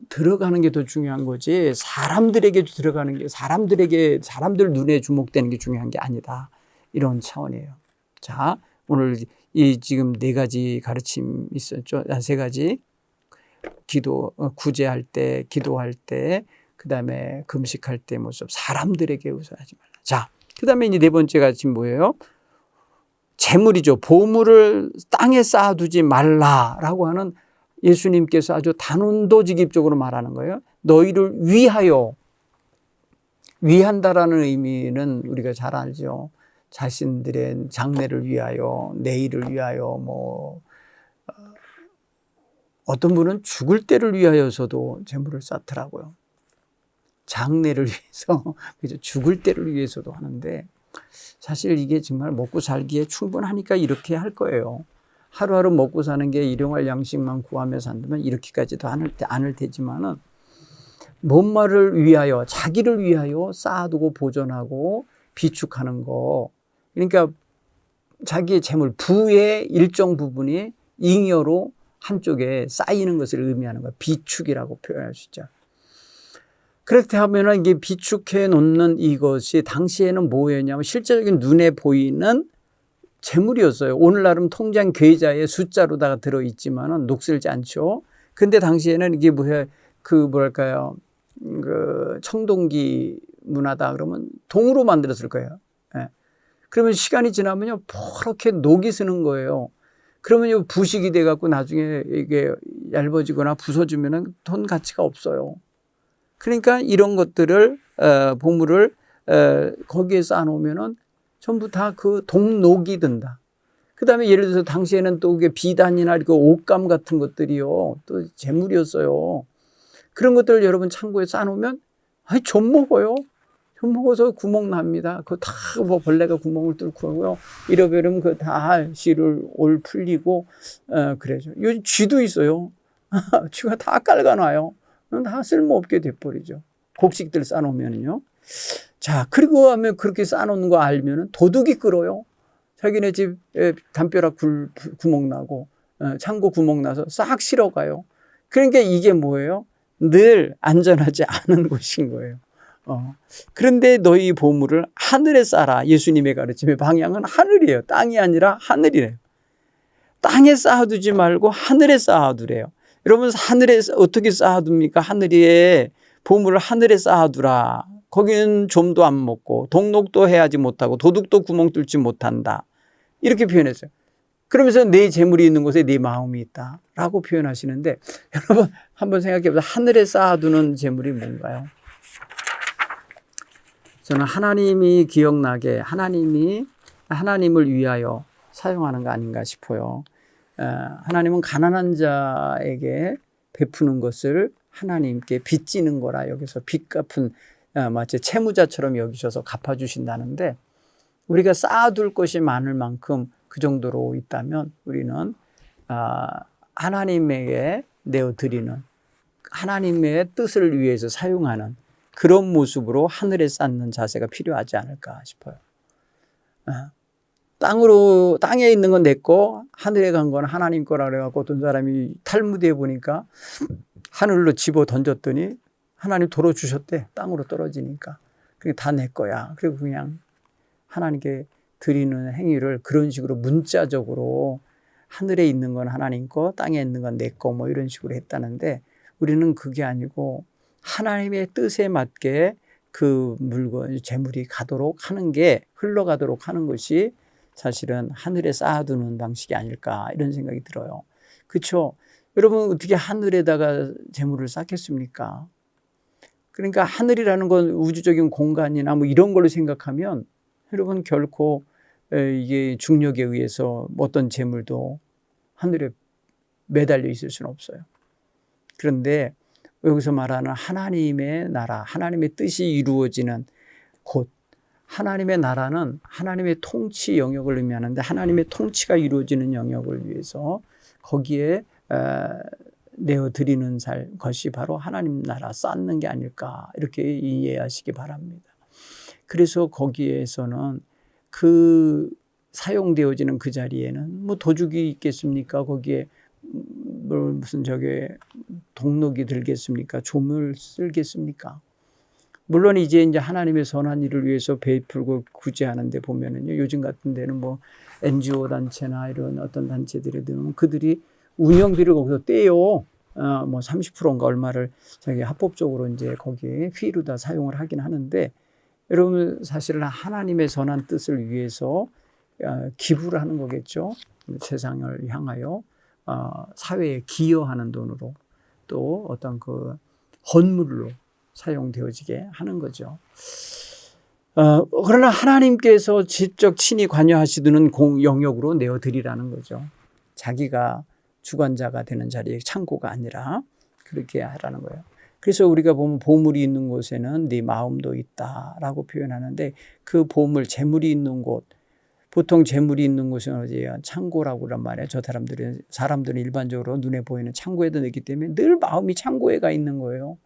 들어가는 게 더 중요한 거지 사람들에게 들어가는 게 사람들 눈에 주목되는 게 중요한 게 아니다. 이런 차원이에요. 자, 오늘 이 지금 4가지 가르침 있었죠. 3가지. 구제할 때, 기도할 때, 그 다음에 금식할 때 모습, 사람들에게 의존하지 말라. 자, 그 다음에 이제 4번째 가르침 뭐예요? 재물이죠. 보물을 땅에 쌓아두지 말라라고 하는 예수님께서 아주 단언도직입적으로 말하는 거예요. 너희를 위한다라는 의미는 우리가 잘 알죠. 자신들의 장래를 위하여, 내일을 위하여, 어떤 분은 죽을 때를 위하여서도 재물을 쌓더라고요. 장래를 위해서, 그죠? 죽을 때를 위해서도 하는데, 사실 이게 정말 먹고 살기에 충분하니까 이렇게 할 거예요. 하루하루 먹고 사는 게 일용할 양식만 구하며 산다면 이렇게까지도 않을 테지만은, 뭔말을 위하여, 자기를 위하여 쌓아두고 보존하고 비축하는 거. 그러니까 자기의 재물, 부의 일정 부분이 잉여로 한쪽에 쌓이는 것을 의미하는 거예요. 비축이라고 표현할 수 있죠. 그렇게 하면은 이게 비축해 놓는 이것이 당시에는 뭐였냐면 실제적인 눈에 보이는 재물이었어요. 오늘날은 통장 계좌에 숫자로다가 들어있지만은 녹슬지 않죠. 근데 당시에는 이게 뭐랄까요. 청동기 문화다 그러면 동으로 만들었을 거예요. 예. 그러면 시간이 지나면요, 그렇게 녹이 쓰는 거예요. 그러면 부식이 돼갖고 나중에 이게 얇아지거나 부서지면은 돈 가치가 없어요. 그러니까 이런 것들을 보물을 거기에 쌓아놓으면은 전부 다 그 동록이 든다. 그 다음에 예를 들어서 당시에는 또 그게 비단이나 이렇게 옷감 같은 것들이요, 또 재물이었어요. 그런 것들을 여러분 창고에 쌓아놓으면 좀 먹어요. 좀 먹어서 구멍 납니다. 그거 다 뭐 벌레가 구멍을 뚫고 하고요. 잃어버리면 그 다 씨를 올 풀리고 그래죠. 요즘 쥐도 있어요. 쥐가 다 깔아놔요. 다 쓸모없게 돼버리죠. 곡식들 쌓아놓으면요. 자, 그리고 하면 그렇게 쌓아놓는 거 알면은 도둑이 끌어요. 자기네 집 담벼락 구멍 나고 창고 구멍 나서 싹 실어가요. 그러니까 이게 뭐예요? 늘 안전하지 않은 곳인 거예요. 그런데 너희 보물을 하늘에 쌓아라. 예수님의 가르침의 방향은 하늘이에요. 땅이 아니라 하늘이래요. 땅에 쌓아두지 말고 하늘에 쌓아두래요. 여러분, 하늘에 어떻게 쌓아둡니까? 하늘에 보물을 하늘에 쌓아두라. 거기는 좀도 안 먹고 동록도 해하지 못하고 도둑도 구멍 뚫지 못한다. 이렇게 표현했어요. 그러면서 내 재물이 있는 곳에 내 마음이 있다 라고 표현하시는데, 여러분 한번 생각해 보세요. 하늘에 쌓아두는 재물이 뭔가요? 저는 하나님이 기억나게 하나님을 위하여 사용하는 거 아닌가 싶어요. 하나님은 가난한 자에게 베푸는 것을 하나님께 빚지는 거라 여기서 빚 갚은 마치 채무자처럼 여기셔서 갚아주신다는데, 우리가 쌓아둘 것이 많을 만큼 그 정도로 있다면 우리는 하나님에게 내어드리는, 하나님의 뜻을 위해서 사용하는 그런 모습으로 하늘에 쌓는 자세가 필요하지 않을까 싶어요. 땅에 있는 건 내 거, 하늘에 간 건 하나님 거라 그래갖고 어떤 사람이 탈무드에 보니까 하늘로 집어 던졌더니 하나님 도로 주셨대. 땅으로 떨어지니까. 그게 다 내 거야. 그리고 그냥 하나님께 드리는 행위를 그런 식으로 문자적으로 하늘에 있는 건 하나님 거, 땅에 있는 건 내 거 뭐 이런 식으로 했다는데, 우리는 그게 아니고 하나님의 뜻에 맞게 그 물건, 재물이 가도록 하는 게, 흘러가도록 하는 것이 사실은 하늘에 쌓아두는 방식이 아닐까 이런 생각이 들어요. 그렇죠? 여러분, 어떻게 하늘에다가 재물을 쌓겠습니까? 그러니까 하늘이라는 건 우주적인 공간이나 뭐 이런 걸로 생각하면 여러분 결코 이게 중력에 의해서 어떤 재물도 하늘에 매달려 있을 수는 없어요. 그런데 여기서 말하는 하나님의 나라, 하나님의 뜻이 이루어지는 곳, 하나님의 나라는 하나님의 통치 영역을 의미하는데, 하나님의 통치가 이루어지는 영역을 위해서 거기에 내어드리는 것이 바로 하나님 나라 쌓는 게 아닐까, 이렇게 이해하시기 바랍니다. 그래서 거기에서는 그 사용되어지는 그 자리에는 뭐 도둑이 있겠습니까? 거기에 무슨 동록이 들겠습니까? 조물 쓸겠습니까? 물론 이제 하나님의 선한 일을 위해서 베풀고 구제하는데 보면은요, 요즘 같은 데는 뭐 NGO 단체나 이런 어떤 단체들에 들으면 그들이 운영비를 거기서 떼요. 뭐 30%인가 얼마를 자기 합법적으로 이제 거기에 휘로 다 사용을 하긴 하는데, 여러분 사실은 하나님의 선한 뜻을 위해서 기부를 하는 거겠죠. 세상을 향하여 사회에 기여하는 돈으로, 또 어떤 그 헌물로 사용되어지게 하는 거죠. 그러나 하나님께서 직접 친히 관여하시는 영역으로 내어드리라는 거죠. 자기가 주관자가 되는 자리에 창고가 아니라 그렇게 하라는 거예요. 그래서 우리가 보면 보물이 있는 곳에는 네 마음도 있다라고 표현하는데, 그 보물, 재물이 있는 곳, 보통 재물이 있는 곳은 어디예요? 창고라고 그런 말이에요. 사람들은 일반적으로 눈에 보이는 창고에도 넣기 때문에 늘 마음이 창고에 가 있는 거예요.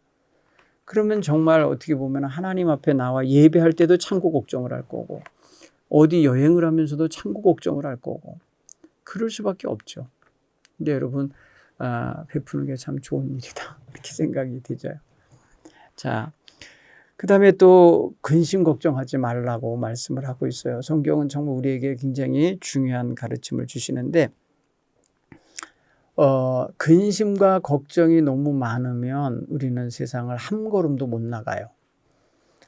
그러면 정말 어떻게 보면 하나님 앞에 나와 예배할 때도 창고 걱정을 할 거고, 어디 여행을 하면서도 창고 걱정을 할 거고, 그럴 수밖에 없죠. 근데 여러분, 베푸는 게 참 좋은 일이다, 이렇게 생각이 되죠. 자, 그 다음에 또 근심 걱정하지 말라고 말씀을 하고 있어요. 성경은 정말 우리에게 굉장히 중요한 가르침을 주시는데, 근심과 걱정이 너무 많으면 우리는 세상을 한 걸음도 못 나가요.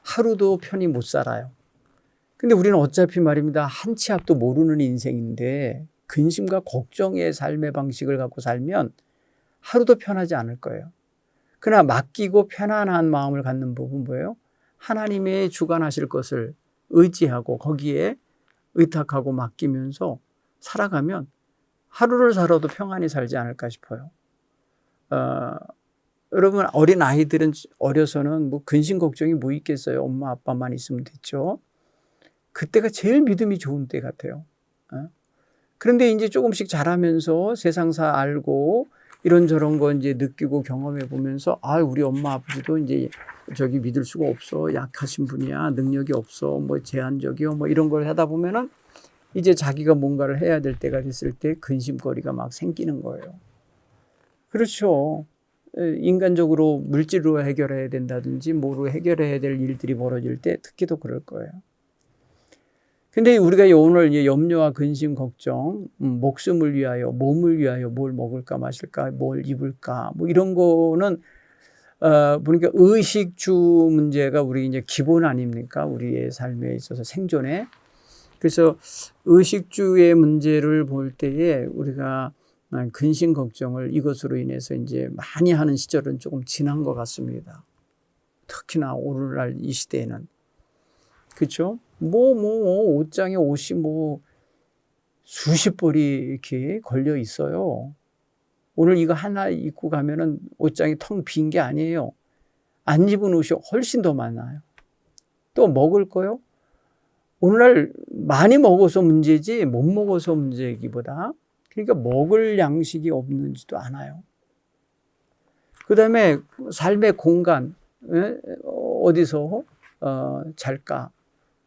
하루도 편히 못 살아요. 근데 우리는 어차피 말입니다, 한 치 앞도 모르는 인생인데 근심과 걱정의 삶의 방식을 갖고 살면 하루도 편하지 않을 거예요. 그러나 맡기고 편안한 마음을 갖는 법은 뭐예요? 하나님의 주관하실 것을 의지하고 거기에 의탁하고 맡기면서 살아가면 하루를 살아도 평안히 살지 않을까 싶어요. 여러분, 어린 아이들은 어려서는 뭐 근심 걱정이 뭐 있겠어요. 엄마 아빠만 있으면 됐죠. 그때가 제일 믿음이 좋은 때 같아요. 그런데 이제 조금씩 자라면서 세상사 알고 이런저런 거 이제 느끼고 경험해 보면서 우리 엄마 아버지도 이제 저기 믿을 수가 없어. 약하신 분이야. 능력이 없어. 뭐 제한적이요. 뭐 이런 걸 하다 보면은 이제 자기가 뭔가를 해야 될 때가 됐을 때 근심거리가 막 생기는 거예요. 그렇죠. 인간적으로 물질로 해결해야 된다든지 뭐로 해결해야 될 일들이 벌어질 때 특히 더 그럴 거예요. 근데 우리가 오늘 염려와 근심, 걱정, 목숨을 위하여, 몸을 위하여 뭘 먹을까 마실까, 뭘 입을까, 뭐 이런 거는 보니까 의식주 문제가 우리 이제 기본 아닙니까? 우리의 삶에 있어서 생존에. 그래서 의식주의 문제를 볼 때에 우리가 근심, 걱정을 이것으로 인해서 이제 많이 하는 시절은 조금 지난 것 같습니다. 특히나 오늘날 이 시대에는. 그렇죠? 옷장에 옷이 수십 벌이 이렇게 걸려 있어요. 오늘 이거 하나 입고 가면은 옷장이 텅 빈 게 아니에요. 안 입은 옷이 훨씬 더 많아요. 또 먹을 거요? 오늘날 많이 먹어서 문제지 못 먹어서 문제이기보다 그러니까 먹을 양식이 없는지도 않아요. 그 다음에 삶의 공간, 어디서 잘까?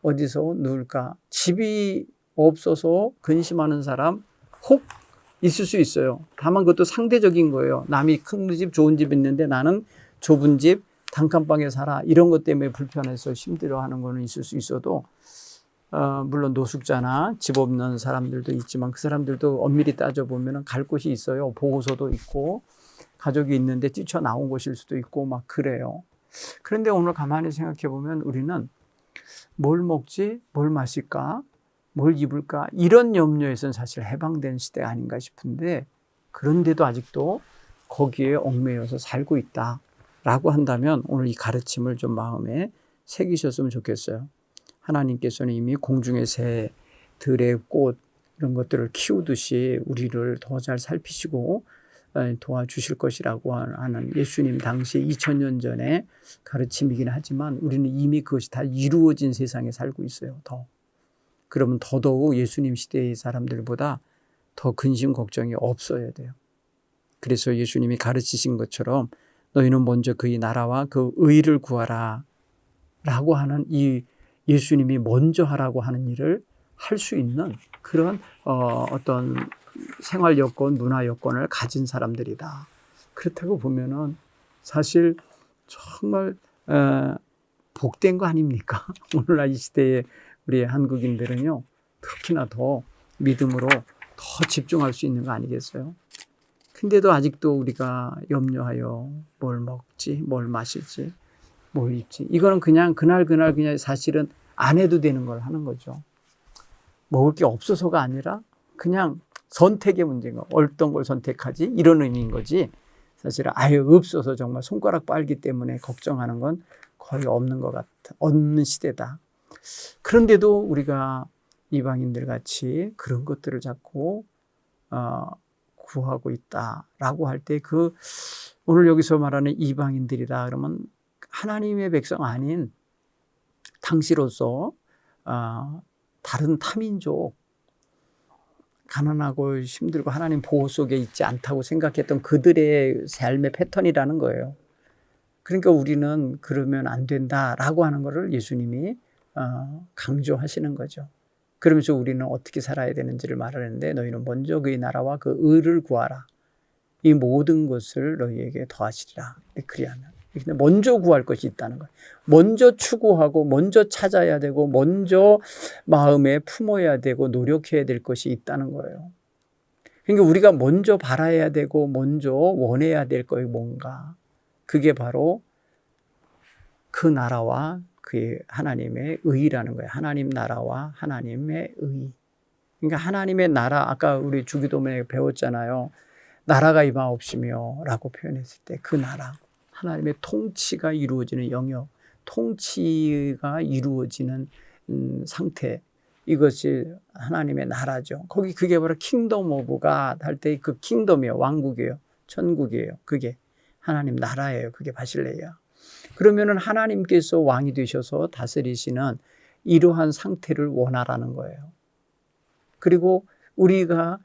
어디서 누울까? 집이 없어서 근심하는 사람 혹 있을 수 있어요. 다만 그것도 상대적인 거예요. 남이 큰 집, 좋은 집 있는데 나는 좁은 집, 단칸방에 살아. 이런 것 때문에 불편해서 힘들어하는 거는 있을 수 있어도 물론 노숙자나 집 없는 사람들도 있지만 그 사람들도 엄밀히 따져보면 갈 곳이 있어요. 보호소도 있고 가족이 있는데 뛰쳐나온 곳일 수도 있고 막 그래요. 그런데 오늘 가만히 생각해 보면 우리는 뭘 먹지? 뭘 마실까? 뭘 입을까? 이런 염려에서는 사실 해방된 시대가 아닌가 싶은데 그런데도 아직도 거기에 얽매여서 살고 있다라고 한다면 오늘 이 가르침을 좀 마음에 새기셨으면 좋겠어요. 하나님께서는 이미 공중의 새, 들의 꽃 이런 것들을 키우듯이 우리를 더 잘 살피시고 도와주실 것이라고 하는 예수님 당시 2000년 전에 가르침이긴 하지만 우리는 이미 그것이 다 이루어진 세상에 살고 있어요. 그러면 더더욱 예수님 시대의 사람들보다 더 근심 걱정이 없어야 돼요. 그래서 예수님이 가르치신 것처럼 너희는 먼저 그의 나라와 그 의를 구하라 라고 하는 이 예수님이 먼저 하라고 하는 일을 할 수 있는 그런 어떤 생활 여건, 문화 여건을 가진 사람들이다. 그렇다고 보면은 사실 정말 복된 거 아닙니까? 오늘날 이 시대에 우리 한국인들은요, 특히나 더 믿음으로 더 집중할 수 있는 거 아니겠어요? 근데도 아직도 우리가 염려하여 뭘 먹지, 뭘 마실지, 뭘 입지. 이거는 그냥 그날 그냥 사실은 안 해도 되는 걸 하는 거죠. 먹을 게 없어서가 아니라 그냥 선택의 문제인 거. 어떤 걸 선택하지? 이런 의미인 거지. 사실은 아예 없어서 정말 손가락 빨기 때문에 걱정하는 건 거의 없는 것 같아. 없는 시대다. 그런데도 우리가 이방인들 같이 그런 것들을 자꾸 구하고 있다라고 할 때 오늘 여기서 말하는 이방인들이다 그러면 하나님의 백성 아닌 당시로서 다른 타민족, 가난하고 힘들고 하나님 보호 속에 있지 않다고 생각했던 그들의 삶의 패턴이라는 거예요. 그러니까 우리는 그러면 안 된다라고 하는 것을 예수님이 강조하시는 거죠. 그러면서 우리는 어떻게 살아야 되는지를 말하는데 너희는 먼저 그의 나라와 그 의를 구하라. 이 모든 것을 너희에게 더하시리라. 그리하면. 근데 먼저 구할 것이 있다는 거예요. 먼저 추구하고 먼저 찾아야 되고 먼저 마음에 품어야 되고 노력해야 될 것이 있다는 거예요. 그러니까 우리가 먼저 바라야 되고 먼저 원해야 될 것이 뭔가. 그게 바로 그 나라와 그의 하나님의 의라는 거예요. 하나님 나라와 하나님의 의. 그러니까 하나님의 나라, 아까 우리 주기도문에 배웠잖아요. 나라가 임하옵시며 라고 표현했을 때 그 나라. 하나님의 통치가 이루어지는 영역, 통치가 이루어지는 상태, 이것이 하나님의 나라죠. 거기 그게 바로 킹덤 오브 갓 할 때 그 킹덤이에요. 왕국이에요. 천국이에요. 그게 하나님 나라예요. 그게 바실레야. 그러면은 하나님께서 왕이 되셔서 다스리시는 이러한 상태를 원하라는 거예요. 그리고 우리가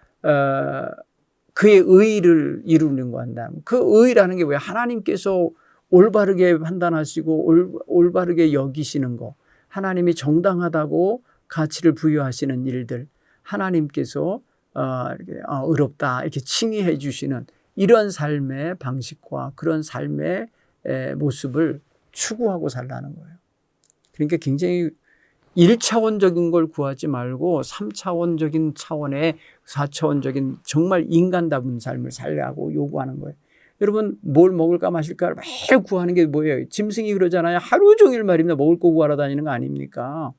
그의 의를 이루는 거 한다면, 그 의라는 게 뭐예요? 하나님께서 올바르게 판단하시고 올바르게 여기시는 거, 하나님이 정당하다고 가치를 부여하시는 일들, 하나님께서 이렇게 의롭다 이렇게 칭의해 주시는 이런 삶의 방식과 그런 삶의 모습을 추구하고 살라는 거예요. 그러니까 굉장히 1차원적인 걸 구하지 말고 3차원적인 차원의 4차원적인 정말 인간다운 삶을 살라고 요구하는 거예요. 여러분, 뭘 먹을까 마실까를 매일 구하는 게 뭐예요? 짐승이 그러잖아요. 하루 종일 말입니다. 먹을 거 구하러 다니는 거 아닙니까?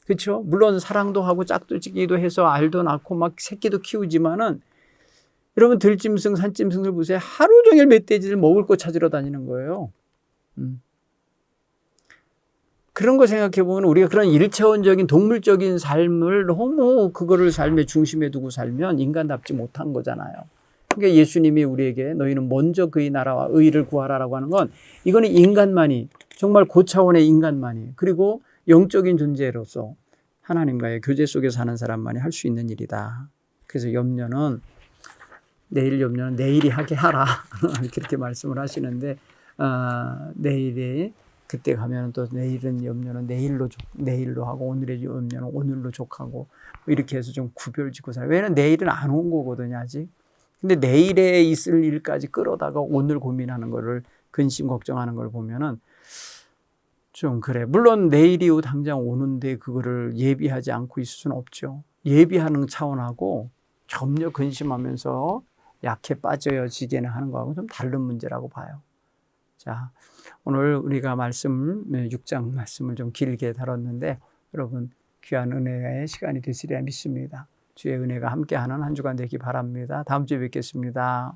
그렇죠? 물론 사랑도 하고 짝도 지기도 해서 알도 낳고 막 새끼도 키우지만은, 여러분 들짐승, 산짐승들 보세요. 하루 종일 멧돼지를 먹을 거 찾으러 다니는 거예요. 그런 거 생각해 보면 우리가 그런 일차원적인 동물적인 삶을 너무 그거를 삶의 중심에 두고 살면 인간답지 못한 거잖아요. 그러니까 예수님이 우리에게 너희는 먼저 그의 나라와 의를 구하라라고 하는 건, 이거는 인간만이, 정말 고차원의 인간만이, 그리고 영적인 존재로서 하나님과의 교제 속에 사는 사람만이 할 수 있는 일이다. 그래서 염려는 내일이 하게 하라. 그렇게 말씀을 하시는데, 내일이 그때 가면 또 내일은 염려는 내일로 하고 오늘의 염려는 오늘로 족하고 이렇게 해서 좀 구별 짓고 살아요. 왜냐면 내일은 안 온 거거든요, 아직. 근데 내일에 있을 일까지 끌어다가 오늘 고민하는 거를 근심 걱정하는 걸 보면은 좀 그래. 물론 내일이 당장 오는데 그거를 예비하지 않고 있을 수는 없죠. 예비하는 차원하고 점점 근심하면서 약해 빠져지게는 하는 거하고 좀 다른 문제라고 봐요. 자, 오늘 우리가 6장 말씀을 좀 길게 다뤘는데 여러분 귀한 은혜의 시간이 되시리라 믿습니다. 주의 은혜가 함께하는 한 주간 되기 바랍니다. 다음 주에 뵙겠습니다.